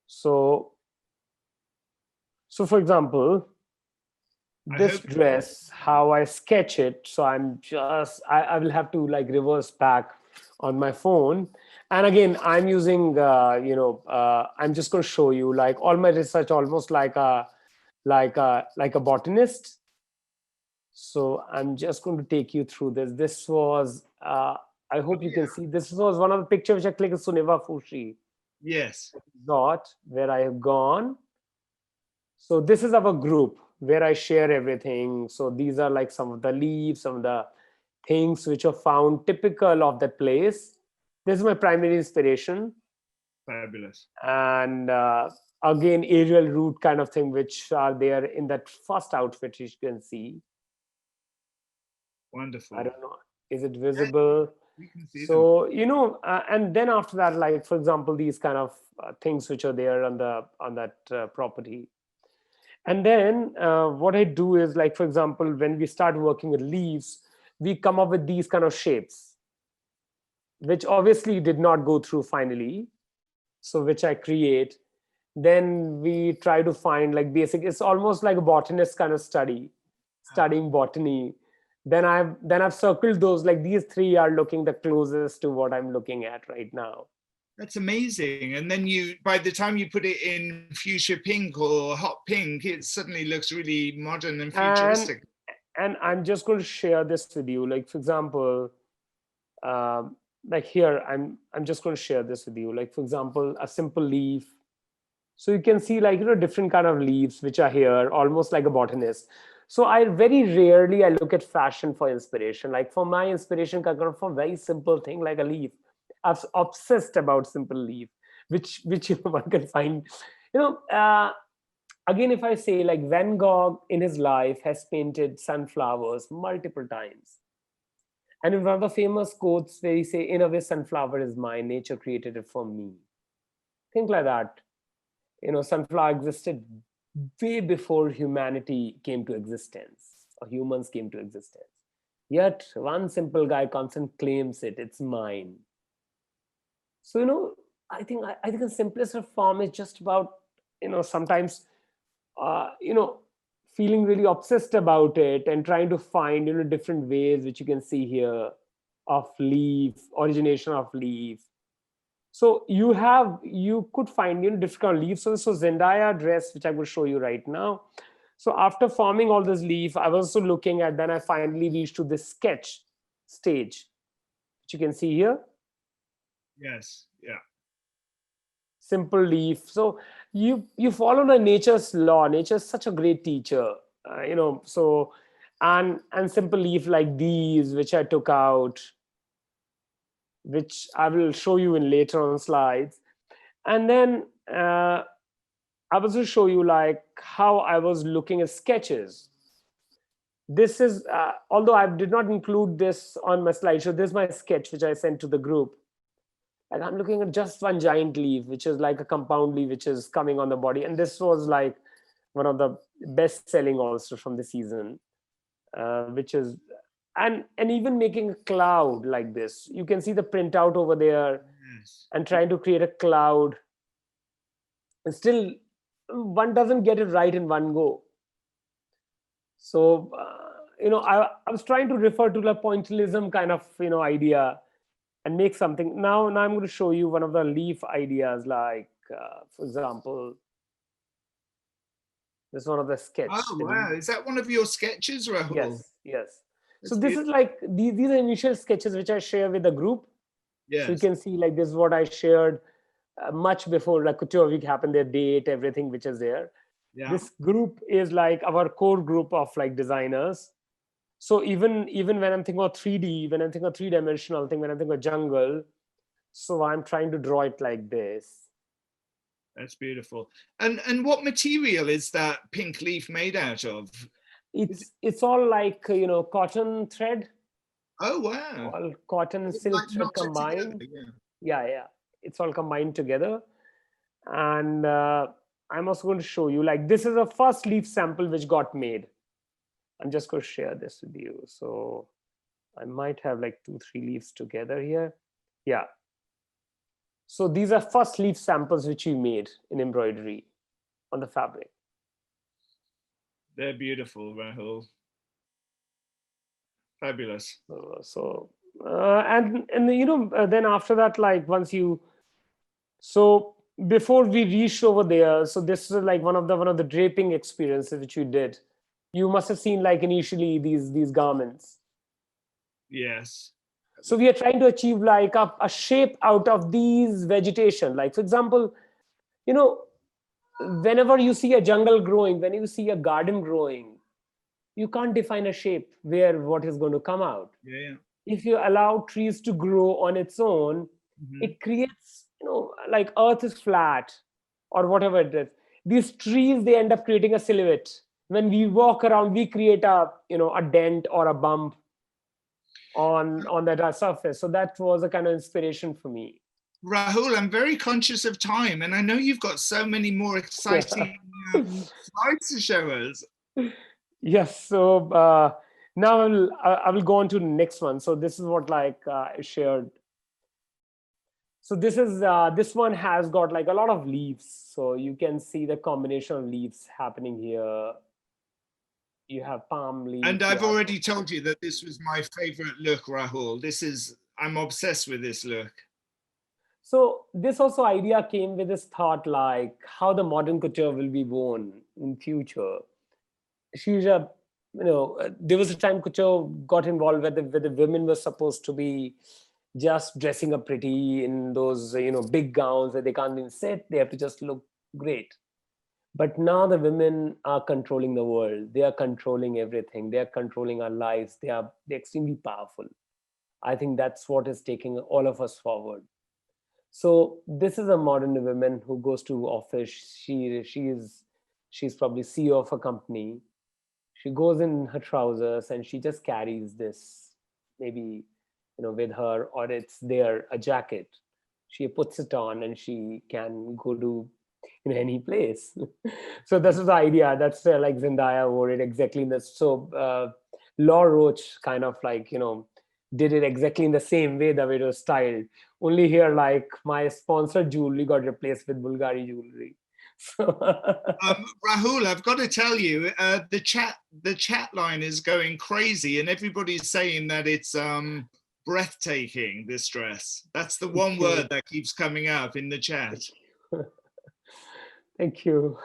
so for example, this dress, how I sketch it. So I will have to like reverse back on my phone. And again, I'm using, I'm just going to show you like all my research, almost like a botanist. So I'm just going to take you through this. This was, I hope you can see, this was one of the pictures which I clicked on Suneva Fushi. Yes. Where I have gone. So this is our group where I share everything. So these are like some of the leaves, some of the things which are found typical of that place. This is my primary inspiration. Fabulous. And again, aerial root kind of thing, which are there in that first outfit, you can see. Wonderful. I don't know. Is it visible? You can see so them. And then after that, like for example, these kind of things which are there on that property. And then what I do is, like for example, when we start working with leaves, we come up with these kind of shapes, which obviously did not go through finally. So which I create. Then we try to find like basic. It's almost like a botanist kind of studying botany. Then I've circled those, like these three are looking the closest to what I'm looking at right now. That's amazing. And then by the time you put it in fuchsia pink or hot pink, it suddenly looks really modern and futuristic. And I'm just going to share this with you. Like for example, like here, I'm just going to share this with you. Like for example, a simple leaf. So you can see like, different kind of leaves which are here, almost like a botanist. So I very rarely I look at fashion for inspiration. Like for my inspiration can come from very simple thing like a leaf. I'm obsessed about simple leaf, which one can find. Again, if I say like Van Gogh in his life has painted sunflowers multiple times. And in one of the famous quotes where he say, in a way, sunflower is mine, nature created it for me. Think like that. Sunflower existed way before humanity came to existence or humans came to existence. Yet one simple guy comes and claims it's mine. So, I think the simplest form is just about, sometimes, feeling really obsessed about it and trying to find, different ways which you can see here of leaf, origination of leaf. So you could find different kind of leaves. So Zendaya dress, which I will show you right now. So after forming all this leaf, I was also looking at, then I finally reached to this sketch stage, which you can see here. Yes, yeah. Simple leaf. So you follow the nature's law. Nature is such a great teacher, so and simple leaf like these, which I took out, which I will show you in later on slides. And then I was to show you like how I was looking at sketches. This is, although I did not include this on my slideshow, this is my sketch, which I sent to the group. And I'm looking at just one giant leaf, which is like a compound leaf, which is coming on the body. And this was like one of the best selling also from the season, which is, and even making a cloud like this. You can see the printout over there. Yes. And trying to create a cloud. And still, one doesn't get it right in one go. So I was trying to refer to the pointillism kind of, idea and make something. Now I'm going to show you one of the leaf ideas, like, for example, this is one of the sketch. Oh, wow. Is that one of your sketches, Rahul? Yes. So That's this is like, these are initial sketches which I share with the group. Yes. So you can see, like, this is what I shared much before like Couture Week happened, their date, everything which is there. Yeah. This group is like our core group of like designers. So even when I'm thinking about 3D, when I'm thinking of three-dimensional thing, when I'm thinking of jungle, so I'm trying to draw it like this. That's beautiful. And what material is that pink leaf made out of? It's all like, cotton thread. Oh, wow. All cotton and silk thread combined. Together, Yeah. It's all combined together. And I'm also going to show you, like, this is a first leaf sample which got made. I'm just going to share this with you. So I might have like 2-3 leaves together here. Yeah. So these are first leaf samples which we made in embroidery on the fabric. They're beautiful, Rahul. Fabulous. And then after that, like, so before we reached over there, so this is like one of the draping experiences which we did. You must have seen, like, initially these garments. Yes. So we are trying to achieve like a shape out of these vegetation. Like, for example, whenever you see a jungle growing, when you see a garden growing, you can't define a shape where what is going to come out. Yeah. If you allow trees to grow on its own, it creates, like, earth is flat or whatever it is. These trees, they end up creating a silhouette. When we walk around, we create a dent or a bump on that surface. So that was a kind of inspiration for me. Rahul, I'm very conscious of time, and I know you've got so many more exciting slides to show us. Yes. So now I will go on to the next one. So this is what, like, I shared. So this one has got like a lot of leaves. So you can see the combination of leaves happening here. You have palm leaves. And I've already told you that this was my favorite look, Rahul. I'm obsessed with this look. So this also idea came with this thought, like, how the modern couture will be worn in future. There was a time couture got involved where the women were supposed to be just dressing up pretty in those, big gowns that they can't even sit. They have to just look great. But now the women are controlling the world. They are controlling everything. They are controlling our lives. They're extremely powerful. I think that's what is taking all of us forward. So this is a modern woman who goes to office. She's probably CEO of a company. She goes in her trousers and she just carries this, maybe, with her, or it's there, a jacket. She puts it on and she can go to any place. So this is the idea. That's like Zendaya wore it exactly in this. So Law Roach kind of like, did it exactly in the same way, the way it was styled. Only here, like, my sponsored jewelry got replaced with Bulgari jewelry. Rahul, I've got to tell you, the chat line is going crazy, and everybody's saying that it's breathtaking, this dress. That's the one word that keeps coming up in the chat. Thank you.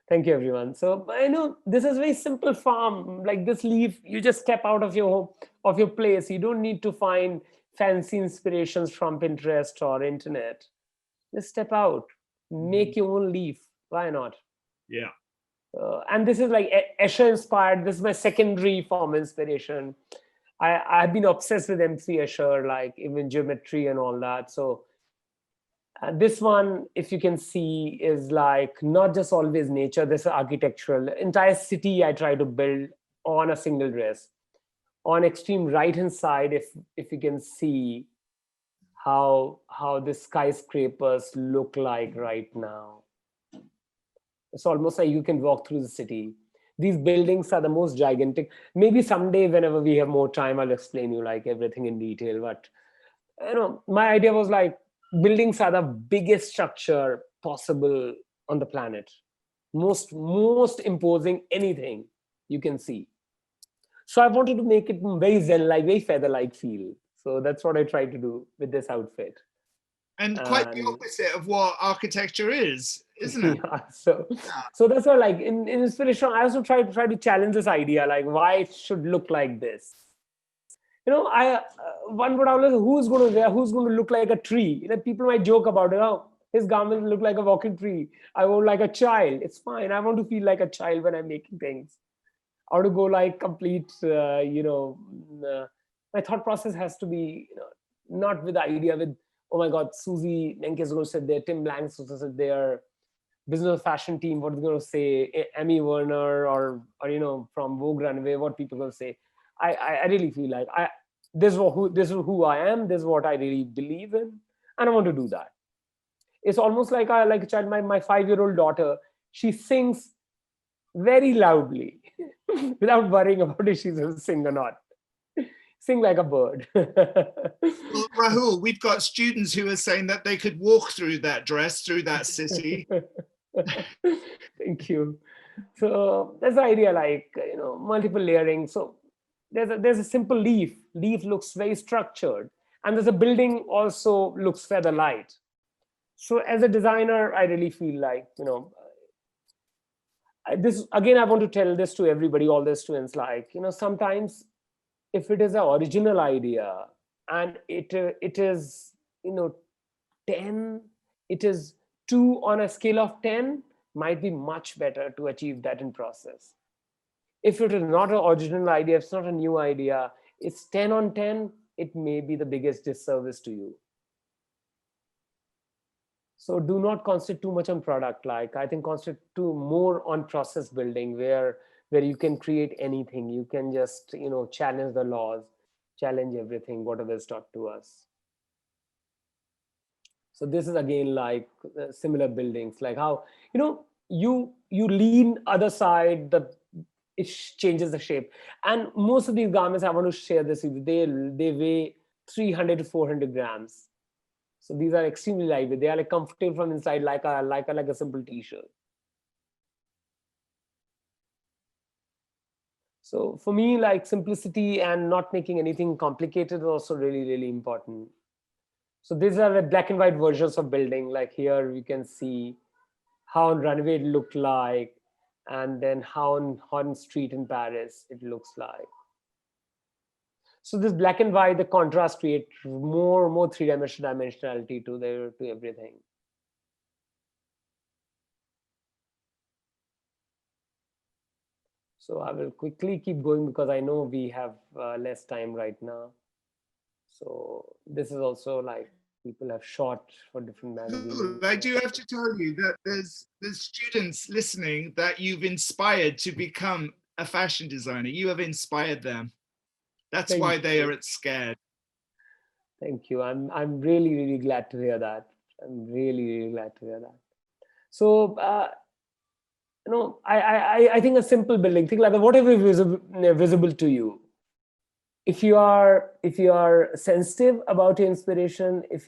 Thank you, everyone. So I know this is very simple farm. Like this leaf, you just step out of your place. You don't need to find fancy inspirations from Pinterest or internet. Just step out, make your own leaf. Why not? Yeah. And this is like Escher inspired. This is my secondary form inspiration. I've been obsessed with M3 Escher, like even geometry and all that. So this one, if you can see, is like not just always nature. This is architectural. Entire city I try to build on a single dress. On extreme right hand side, if you can see how the skyscrapers look like right now. It's almost like you can walk through the city. These buildings are the most gigantic. Maybe someday, whenever we have more time, I'll explain you like everything in detail. But my idea was like, buildings are the biggest structure possible on the planet. Most imposing anything you can see. So I wanted to make it very zen-like, very feather-like feel. So that's what I tried to do with this outfit. And quite the opposite of what architecture is, isn't it? Yeah, so that's what, like, in inspiration, I also try to challenge this idea, like, why it should look like this. I one would always, who's going to look like a tree? People might joke about it. Oh, his garments look like a walking tree. I want like a child. It's fine. I want to feel like a child when I'm making things. I want to go like complete. My thought process has to be, not with the idea with, oh my God, Suzy Menkes is going to sit there, Tim Blanks is going to sit there, business fashion team, what are they going to say, Emmy Werner or from Vogue Runway, what people going to say. I really feel like this is who I am. This is what I really believe in, and I want to do that. It's almost like a child. My 5-year-old daughter, she sings very loudly without worrying about if she's going to sing or not. Sing like a bird. Well, Rahul, we've got students who are saying that they could walk through that dress, through that city. Thank you. So that's the idea, like, multiple layering. So there's a simple leaf. Leaf looks very structured, and there's a building also looks feather light. So as a designer, I really feel like, this again, I want to tell this to everybody, all the students, like, sometimes if it is an original idea and it is 10, it is 2 on a scale of 10, might be much better to achieve that in process. If it is not an original idea, if it's not a new idea, it's 10 on 10, it may be the biggest disservice to you. So do not concentrate too much on product. Like, I think concentrate more on process building, where you can create anything. You can just, challenge the laws, challenge everything, whatever is taught to us. So this is again like similar buildings, like how, you lean other side, it changes the shape. And most of these garments, I want to share this with you, they weigh 300 to 400 grams. So these are extremely lightweight. They are like comfortable from inside, like a simple t-shirt. So for me, like, simplicity and not making anything complicated is also really, really important. So these are the black and white versions of building. Like here we can see how on runway it looked like, and then how on street in Paris it looks like. So this black and white, the contrast create more three-dimensionality to everything. So I will quickly keep going because I know we have less time right now. So this is also like people have shot for different magazines. I do have to tell you that there's students listening that you've inspired to become a fashion designer. You have inspired them. That's why they are at SCAD. Thank you. I'm really, really glad to hear that. I'm really, really glad to hear that. So I think a simple building, think like whatever is visible to you. If you are sensitive about your inspiration, if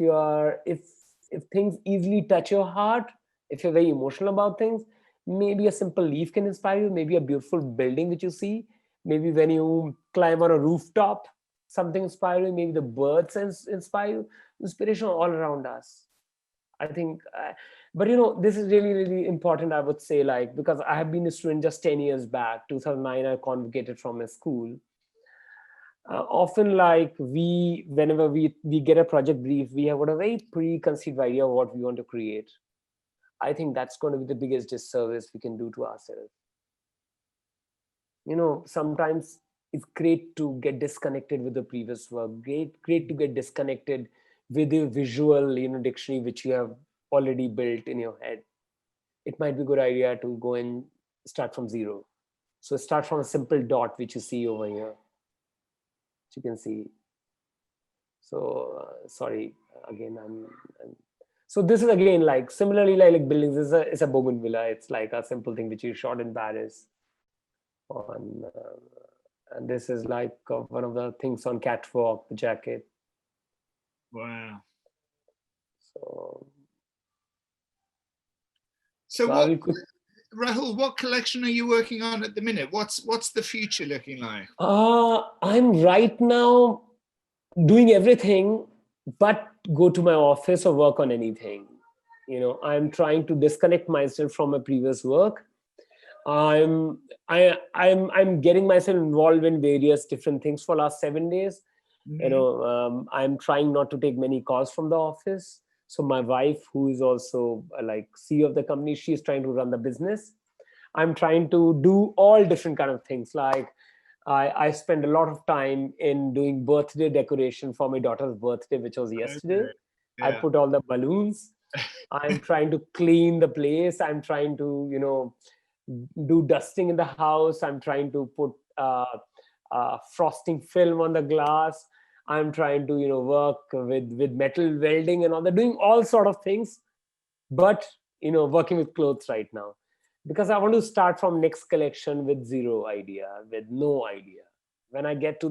things easily touch your heart, if you're very emotional about things, maybe a simple leaf can inspire you, maybe a beautiful building which you see, maybe when you climb on a rooftop, something inspires you, maybe the birds inspire you. Inspiration all around us, I think. But this is really, really important, I would say, like, because I have been a student just 10 years back, 2009, I convocated from a school. Often, like, whenever we get a project brief, we have got a very preconceived idea of what we want to create. I think that's going to be the biggest disservice we can do to ourselves. Sometimes it's great to get disconnected with the previous work. Great to get disconnected with the visual, dictionary which you have already built in your head. It might be a good idea to go and start from zero. So start from a simple dot which you see over here. You can see. So sorry again. So this is again like similarly like buildings. It's a bougainvillea. It's like a simple thing which you shot in Paris. And this is like one of the things on catwalk, the jacket. Wow. So Rahul, what collection are you working on at the minute? What's the future looking like? I'm right now doing everything but go to my office or work on anything. I'm trying to disconnect myself from my previous work. I'm getting myself involved in various different things for last 7 days. I'm trying not to take many calls from the office. So my wife, who is also like CEO of the company, she's trying to run the business. I'm trying to do all different kind of things. Like I spend a lot of time in doing birthday decoration for my daughter's birthday, which was yesterday. Okay. I Yeah. put all the balloons. I'm trying to clean the place. I'm trying to, do dusting in the house. I'm trying to put frosting film on the glass. I'm trying to, work with metal welding and all that, doing all sort of things, but, working with clothes right now. Because I want to start from next collection with zero idea, with no idea. When I get to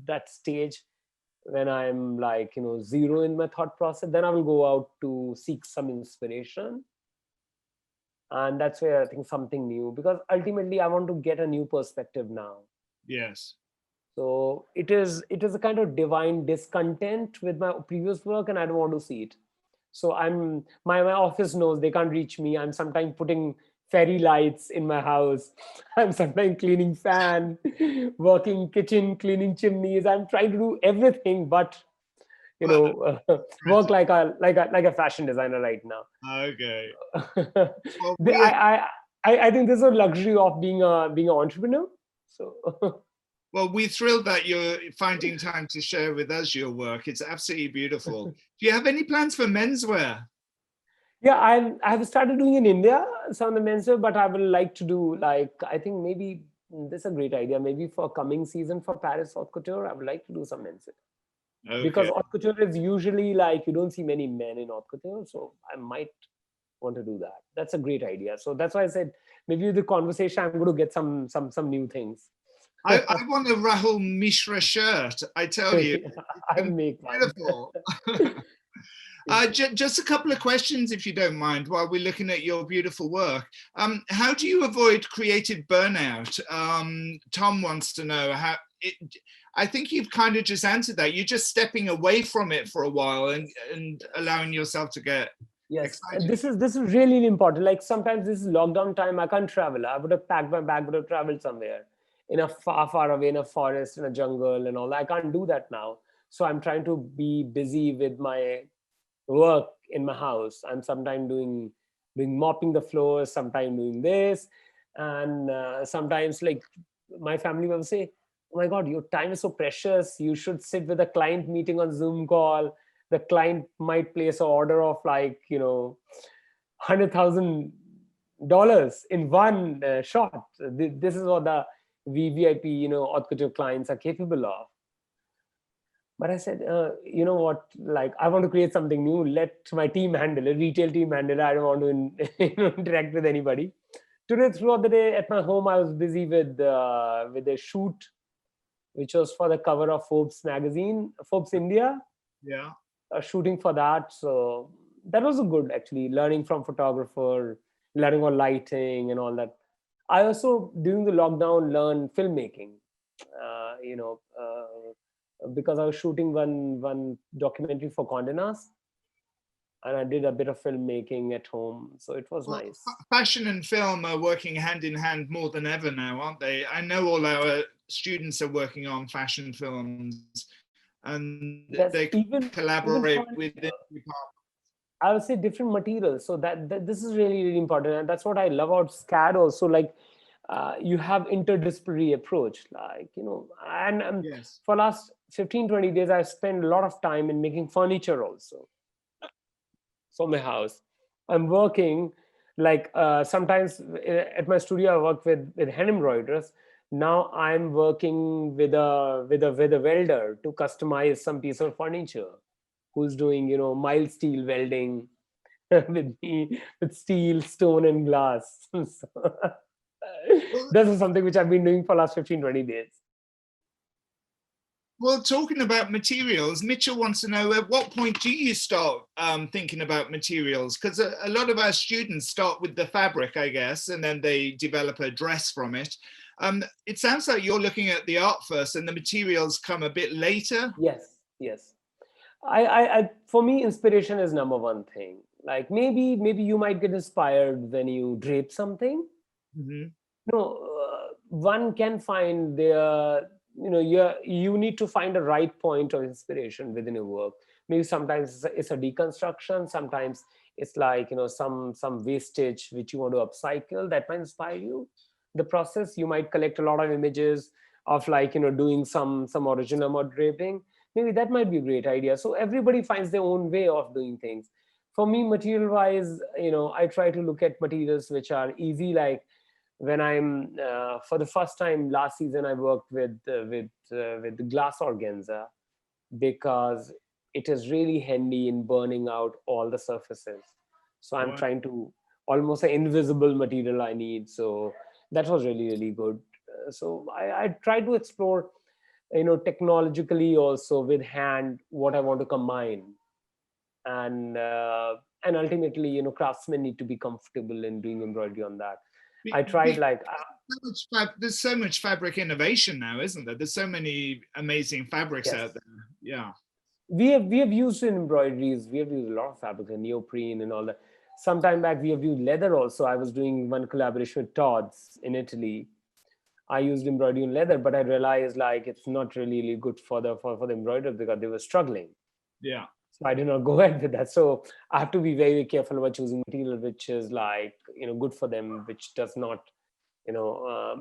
that stage, when I'm like, zero in my thought process, then I will go out to seek some inspiration. And that's where I think something new, because ultimately I want to get a new perspective now. Yes. So it is a kind of divine discontent with my previous work, and I don't want to see it. So my office knows they can't reach me. I'm sometimes putting fairy lights in my house. I'm sometimes cleaning fan, working kitchen, cleaning chimneys. I'm trying to do everything, but work like a fashion designer right now. Okay. Well, The- I think this is a luxury of being an entrepreneur. So we're thrilled that you're finding time to share with us your work. It's absolutely beautiful. Do you have any plans for menswear? yeah, I've started doing in India some of the menswear, but I would like to do, like, I think maybe this is a great idea. Maybe for coming season for Paris Haute Couture, I would like to do some menswear. Because Okay. haute couture is usually like you don't see many men in haute couture, so I might want to do that. That's a great idea. So that's why I said maybe with the conversation I'm going to get some new things. I want a Rahul Mishra shirt, I tell you. I'll make one. Beautiful. Just a couple of questions, if you don't mind, while we're looking at your beautiful work. How do you avoid creative burnout? Tom wants to know how. I think you've kind of just answered that. You're just stepping away from it for a while and allowing yourself to get excited. This is really important. Like sometimes this is lockdown time, I can't travel. I would have packed my bag, would have traveled somewhere in a far away, in a forest, in a jungle and all. I can't do that now. So I'm trying to be busy with my work in my house. I'm sometimes doing mopping the floors, sometimes doing this, and sometimes like my family will say, "Oh my God, your time is so precious. You should sit with a client meeting on Zoom call. The client might place an order of like $100,000 in one shot. This is what the VVIP haute couture clients are capable of." But I said, you know what, like I want to create something new. Let my team handle it, retail team handle it. I don't want to interact with anybody. Today, throughout the day at my home, I was busy with a shoot, which was for the cover of Forbes magazine, Forbes India. Yeah. Shooting for that. So that was a good, actually, learning from photographer, learning on lighting and all that. I also, during the lockdown, learned filmmaking. Because I was shooting one documentary for Condé Nast, and I did a bit of filmmaking at home, so it was Well, nice. fashion and film are working hand in hand more than ever now, aren't they? I know all our students are working on fashion films, and Yes, they even collaborate for, with the department. I would say, different materials. So that this is really important, and that's what I love about SCAD also. Like you have interdisciplinary approach, like and Yes. for last 15-20 days, I spent a lot of time in making furniture also for my house. I'm working like sometimes at my studio I work with hand embroiderers. Now I'm working with a welder to customize some piece of furniture, who's doing mild steel welding with me, with steel, stone and glass. So, Well, this is something which I've been doing for last 15-20 days. Well, talking about materials, Mitchell wants to know, at what point do you start thinking about materials? Because a lot of our students start with the fabric, I guess, and then they develop a dress from it. It sounds like you're looking at the art first and the materials come a bit later. Yes, yes. For me, inspiration is number one thing. Like maybe you might get inspired when you drape something. Hmm. No, one can find their, you need to find a right point of inspiration within your work. Maybe sometimes it's a deconstruction, sometimes it's like, some wastage which you want to upcycle that might inspire you. The process, you might collect a lot of images of, like, doing some original or draping. Maybe that might be a great idea. So everybody finds their own way of doing things. For me, material wise, I try to look at materials which are easy. Like, when I'm for the first time last season, I worked with the glass organza, because it is really handy in burning out all the surfaces. So I'm Wow. trying to, almost an invisible material I need. So that was really good. So I try to explore, technologically also with hand what I want to combine. And ultimately, craftsmen need to be comfortable in doing embroidery on that. I tried, like, There's so much fabric innovation now, isn't there? There's so many amazing fabrics yes, out there. Yeah. we have used in embroideries, we have used a lot of fabric and neoprene and all that. Some time back we have used leather also. I was doing one collaboration with Todd's in Italy. I used embroidery in leather, but I realized, like, it's not really good for the embroiderers, because they were struggling. Yeah. So I did not go ahead with that. So I have to be very careful about choosing material which is, like, good for them, which does not,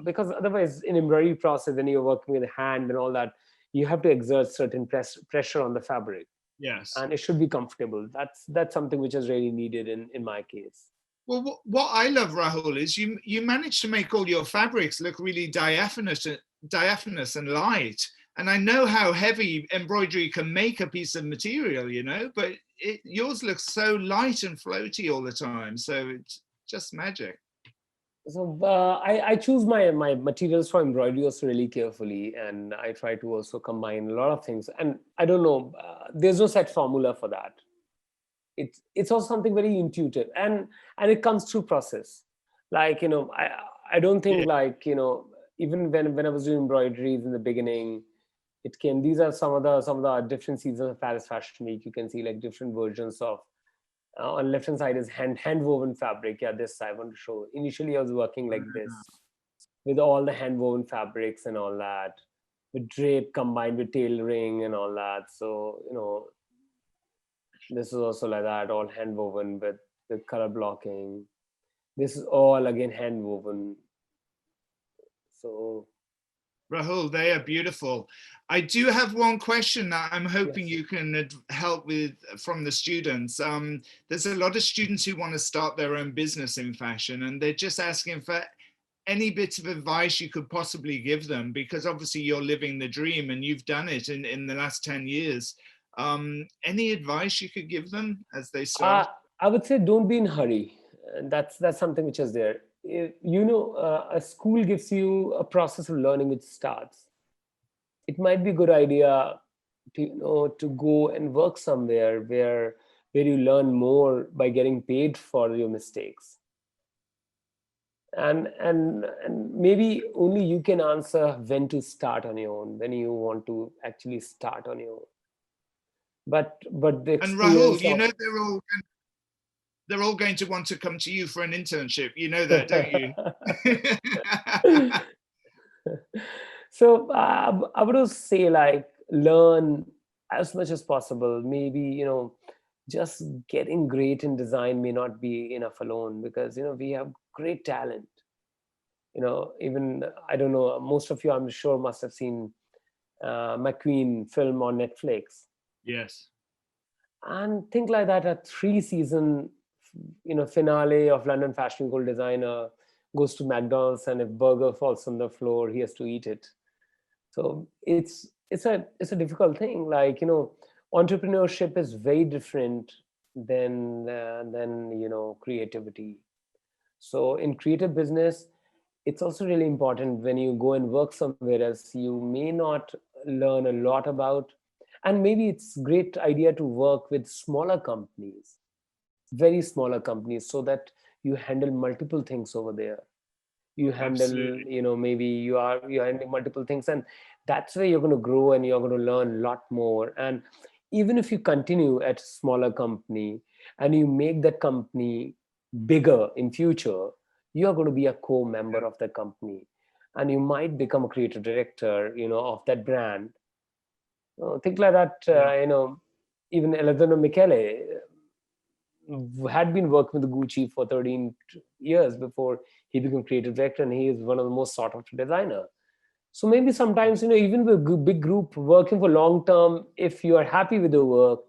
because otherwise in embroidery process, when you're working with hand and all that, you have to exert certain pressure on the fabric, Yes. and it should be comfortable. That's something which is really needed in my case. Well, what I love, Rahul, is you manage to make all your fabrics look really diaphanous and light. And I know how heavy embroidery can make a piece of material, but yours looks so light and floaty all the time. So it's just magic. So I choose my materials for embroidery also really carefully, and I try to also combine a lot of things. And I don't know, there's no set formula for that. It's also something very intuitive, and it comes through process. Like, I don't Yeah. think, like, even when I was doing embroideries in the beginning, it came, these are some of the different seasons of Paris Fashion Week. You can see, like, different versions of, on left hand side is hand woven fabric. Yeah, this I want to show. Initially I was working like this, with all the hand woven fabrics and all that, with drape combined with tailoring and all that. So, this is also like that, all hand woven with color blocking. This is all again hand woven. So Rahul, they are beautiful. I do have one question that I'm hoping yes. you can help with from the students. There's a lot of students who want to start their own business in fashion, and they're just asking for any bit of advice you could possibly give them, because obviously you're living the dream and you've done it in the last 10 years. Any advice you could give them as they start? I would say don't be in a hurry. That's something which is there. A school gives you a process of learning which starts. It might be a good idea to go and work somewhere where you learn more by getting paid for your mistakes. And maybe only you can answer when to start on your own, when you want to actually start on your own. But the And Rahul, experience of they're all going to want to come to you for an internship. You know that, don't you? so I would also say, like, learn as much as possible. Maybe, just getting great in design may not be enough alone, because we have great talent. Even, I don't know, most of you, I'm sure, must have seen McQueen film on Netflix, Yes. and think like that. A 3 season finale of London Fashion Gold designer goes to McDonald's, and if burger falls on the floor, he has to eat it. So it's a difficult thing. Like, entrepreneurship is very different than creativity. So in creative business, it's also really important when you go and work somewhere else, you may not learn a lot about, and maybe it's great idea to work with smaller companies, very smaller companies, so that you handle multiple things over there. You handle, Absolutely. maybe you're handling multiple things, and that's where you're going to grow and you're going to learn a lot more. And even if you continue at a smaller company and you make that company bigger in future, you're going to be a core member Yeah. of the company, and you might become a creative director, of that brand. Think like that. Yeah. Even Alessandro Michele had been working with Gucci for 13 years before he became creative director, and he is one of the most sought after designer. So maybe sometimes, even with a big group working for long term, if you are happy with the work,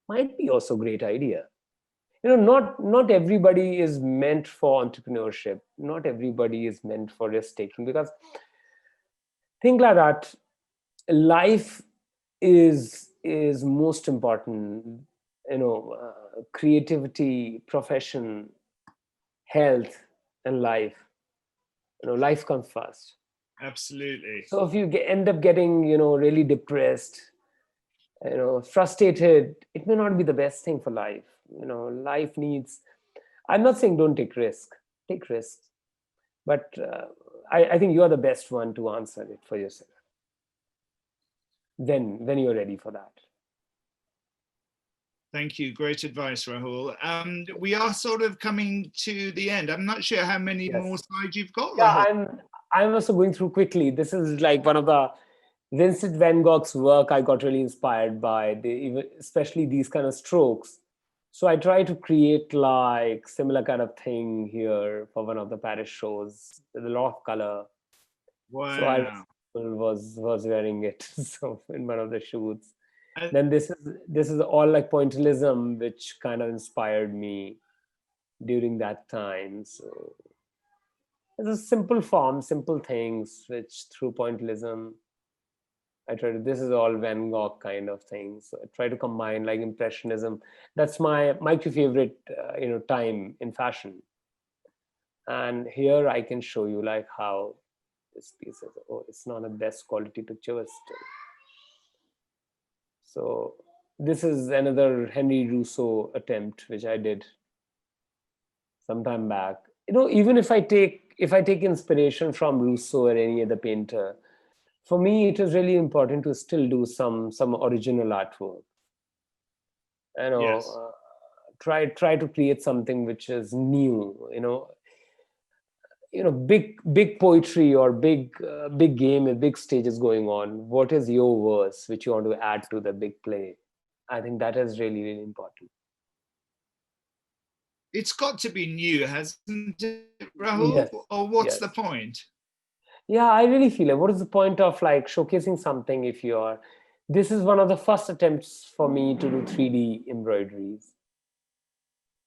might be also a great idea. Not everybody is meant for entrepreneurship. Not everybody is meant for risk taking, because think like that. Life is most important. Creativity, profession, health, and life. Life comes first. Absolutely. So if you end up getting really depressed, frustrated, it may not be the best thing for life. Life needs, I'm not saying don't take risks, but I think you are the best one to answer it for yourself when you're ready for that. Thank you. Great advice, Rahul. We are sort of coming to the end. I'm not sure how many more Yes. slides you've got, Yeah, Rahul. I'm also going through quickly. This is like one of the Vincent van Gogh's work I got really inspired by, especially these kind of strokes. So I try to create like similar kind of thing here for one of the Paris shows with a lot of color. So I Wow. was wearing it so in one of the shoots. I- Then this is all like pointillism, which kind of inspired me during that time. So it's a simple form, simple things, which through pointillism I try to. This is all Van Gogh kind of thing. So I try to combine like impressionism. That's my two favorite, time in fashion. And here I can show you like how this piece is. Oh, it's not the best quality picture, but still. So this is another Henry Rousseau attempt, which I did some time back. Even if I take inspiration from Rousseau or any other painter, for me it is really important to still do some original artwork. yes. Try to create something which is new. Big poetry or big game and big stages going on. What is your verse which you want to add to the big play? I think that is really, really important. It's got to be new, hasn't it, Rahul? Yes, Or what's the yes. point? Yeah, I really feel it. What is the point of like showcasing something if you're? This is one of the first attempts for me to do 3D embroideries.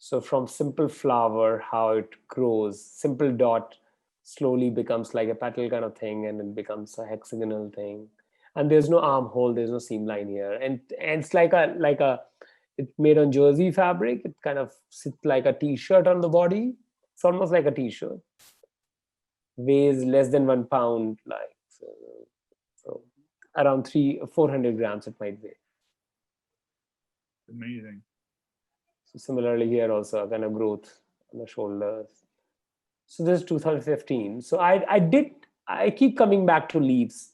So from simple flower, how it grows, simple dot slowly becomes like a petal kind of thing, and it becomes a hexagonal thing. And there's no armhole, there's no seam line here, and it's like a it's made on jersey fabric. It kind of sits like a t-shirt on the body. It's almost like a t-shirt. Weighs less than 1 pound, like so around 300-400 grams it might weigh. Amazing. So similarly here also a kind of growth on the shoulders. So this is 2015. So I keep coming back to leaves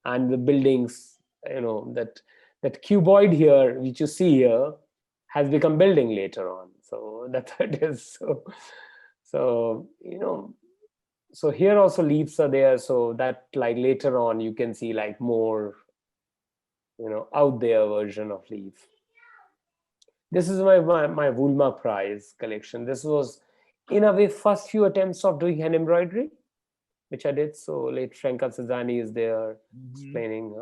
and the buildings, that cuboid here, which you see here, has become building later on. So that's what it is. So here also leaves are there. So that like later on you can see like more, out there version of leaf. This is my Woolma Prize collection. This was, in a way, first few attempts of doing hand embroidery, which I did. So late Franca Sozzani is there explaining,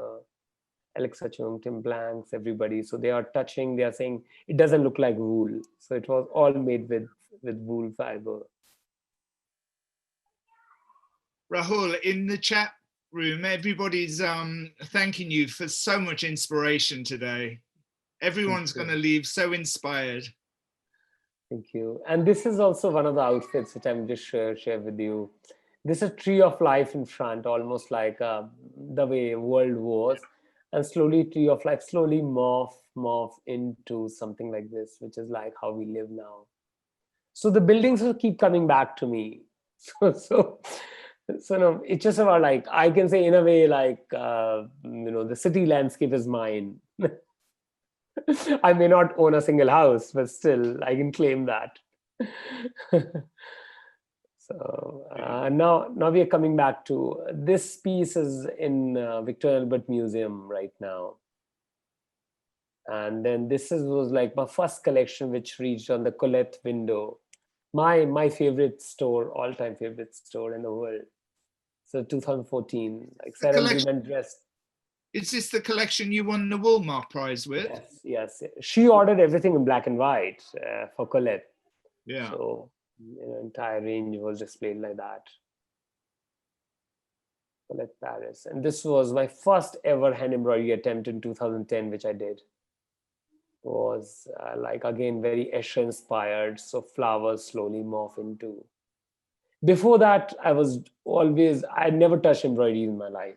Alexa Chung, Tim Blanks, everybody. So they are touching, they are saying it doesn't look like wool. So it was all made with wool fiber. Rahul, in the chat room, everybody's thanking you for so much inspiration today. Everyone's going to leave so inspired. Thank you. And this is also one of the outfits which I'm just share with you. This is a tree of life in front, almost like the way world was. And slowly tree of life slowly morph into something like this, which is like how we live now. So the buildings will keep coming back to me. So no, it's just about like, I can say in a way like, the city landscape is mine. I may not own a single house, but still I can claim that. So now we are coming back to this piece is in Victoria Albert Museum right now. And then was like my first collection, which reached on the Colette window. My favorite store, all-time favorite store in the world. So 2014, like Sarah Women dressed. Is this the collection you won the Walmart prize with? Yes. She ordered everything in black and white for Colette. Yeah. So entire range was displayed like that. Colette Paris. And this was my first ever hand embroidery attempt in 2010, which I did. Was like, again, very Escher inspired. So flowers slowly morph into. Before that, I'd never touched embroidery in my life.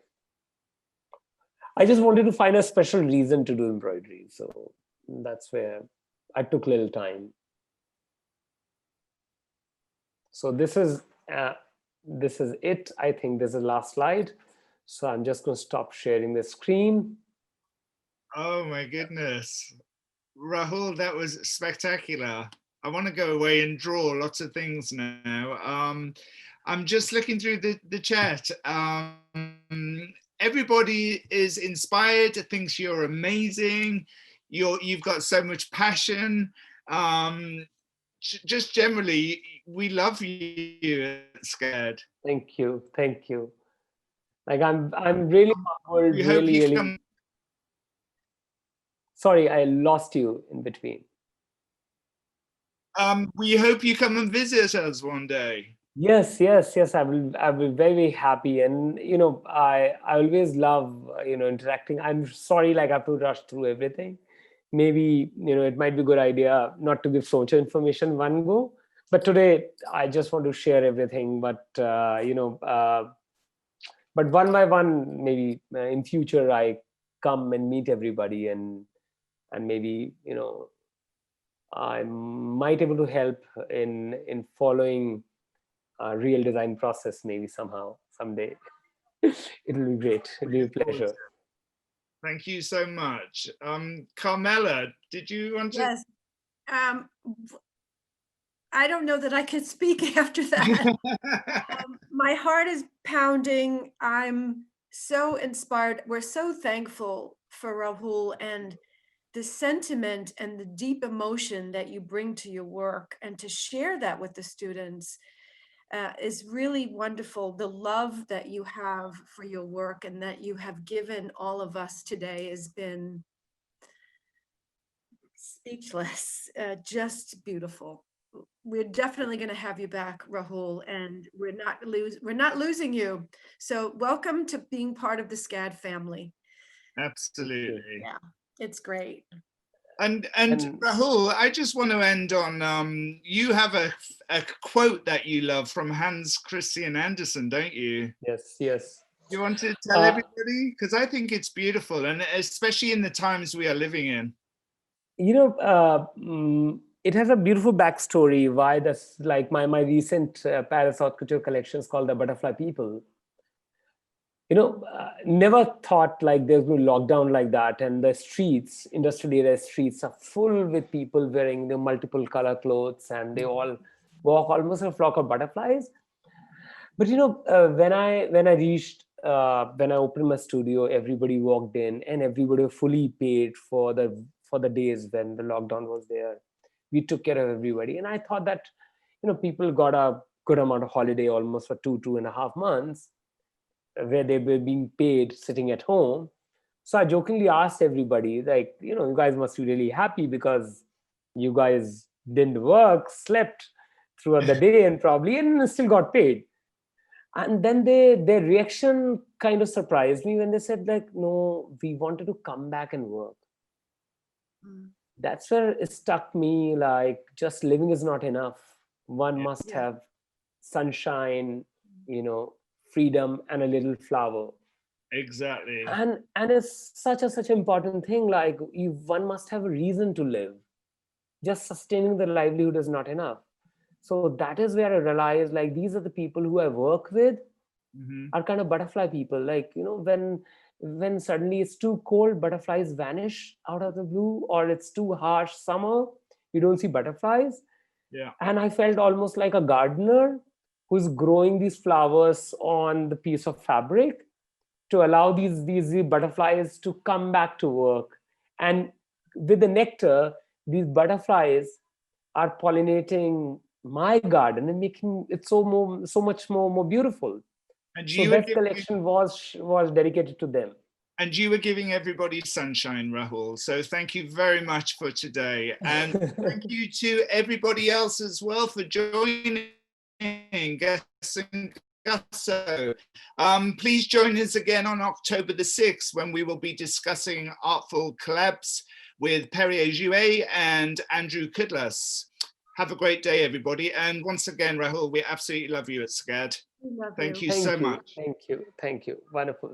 I just wanted to find a special reason to do embroidery. So that's where I took a little time. So this is it. I think this is the last slide. So I'm just going to stop sharing the screen. Oh my goodness. Rahul, that was spectacular. I want to go away and draw lots of things now. I'm just looking through the chat. Everybody is inspired, thinks you're amazing. You've got so much passion. Just generally, we love you at SCAD. Thank you. Like I'm really humbled, really. Sorry, I lost you in between. We hope you come and visit us one day. Yes. I will be very happy. And I always love interacting. I'm sorry, like I have to rush through everything. Maybe it might be a good idea not to give so much information one go. But today I just want to share everything. But but one by one, maybe in future I come and meet everybody, and maybe I might able to help in following a real design process, maybe someday. It will be great. It'll be a pleasure. Thank you so much. Carmela, did you want to? Yes. I don't know that I can speak after that. My heart is pounding. I'm so inspired. We're so thankful for Rahul and the sentiment and the deep emotion that you bring to your work, and to share that with the students is really wonderful. The love that you have for your work and that you have given all of us today has been speechless, just beautiful. We're definitely going to have you back, Rahul, and we're not losing you. So welcome to being part of the SCAD family. Absolutely. Yeah, it's great. And Rahul, I just want to end on you have a quote that you love from Hans Christian Andersen, don't you? Yes. You want to tell everybody? Because I think it's beautiful, and especially in the times we are living in. It has a beautiful backstory why that's like my recent Paris Haute Couture collection is called The Butterfly People. Never thought like there's no lockdown like that, and the streets, industrial area streets, are full with people wearing the multiple color clothes, and they all walk almost a flock of butterflies. But when I opened my studio, everybody walked in, and everybody fully paid for the days when the lockdown was there. We took care of everybody, and I thought that people got a good amount of holiday almost for 2.5 months, where they were being paid sitting at home. So I jokingly asked everybody, like, you guys must be really happy because you guys didn't work, slept throughout the day and still got paid. And then their reaction kind of surprised me when they said, like, no, we wanted to come back and work. That's where it struck me, like, just living is not enough. One must have sunshine, freedom and a little flower. Exactly. And it's such an important thing. Like, one must have a reason to live. Just sustaining the livelihood is not enough. So that is where I realized, like, these are the people who I work with Mhm. are kind of butterfly people. Like, when suddenly it's too cold, butterflies vanish out of the blue, or it's too harsh summer, you don't see butterflies. Yeah. And I felt almost like a gardener who's growing these flowers on the piece of fabric to allow these butterflies to come back to work. And with the nectar, these butterflies are pollinating my garden and making it so much more beautiful. And So you were that giving, collection was dedicated to them. and you were giving everybody sunshine, Rahul. So thank you very much for today. And thank you to everybody else as well for joining, guests and Gusto. Please join us again on October the 6th when we will be discussing artful collabs with Perrier-Jouet and Andrew Kudlas. Have a great day, everybody. And once again, Rahul, we absolutely love you at SCAD. We love Thank you. you so Thank you, much. thank you, thank you. Wonderful.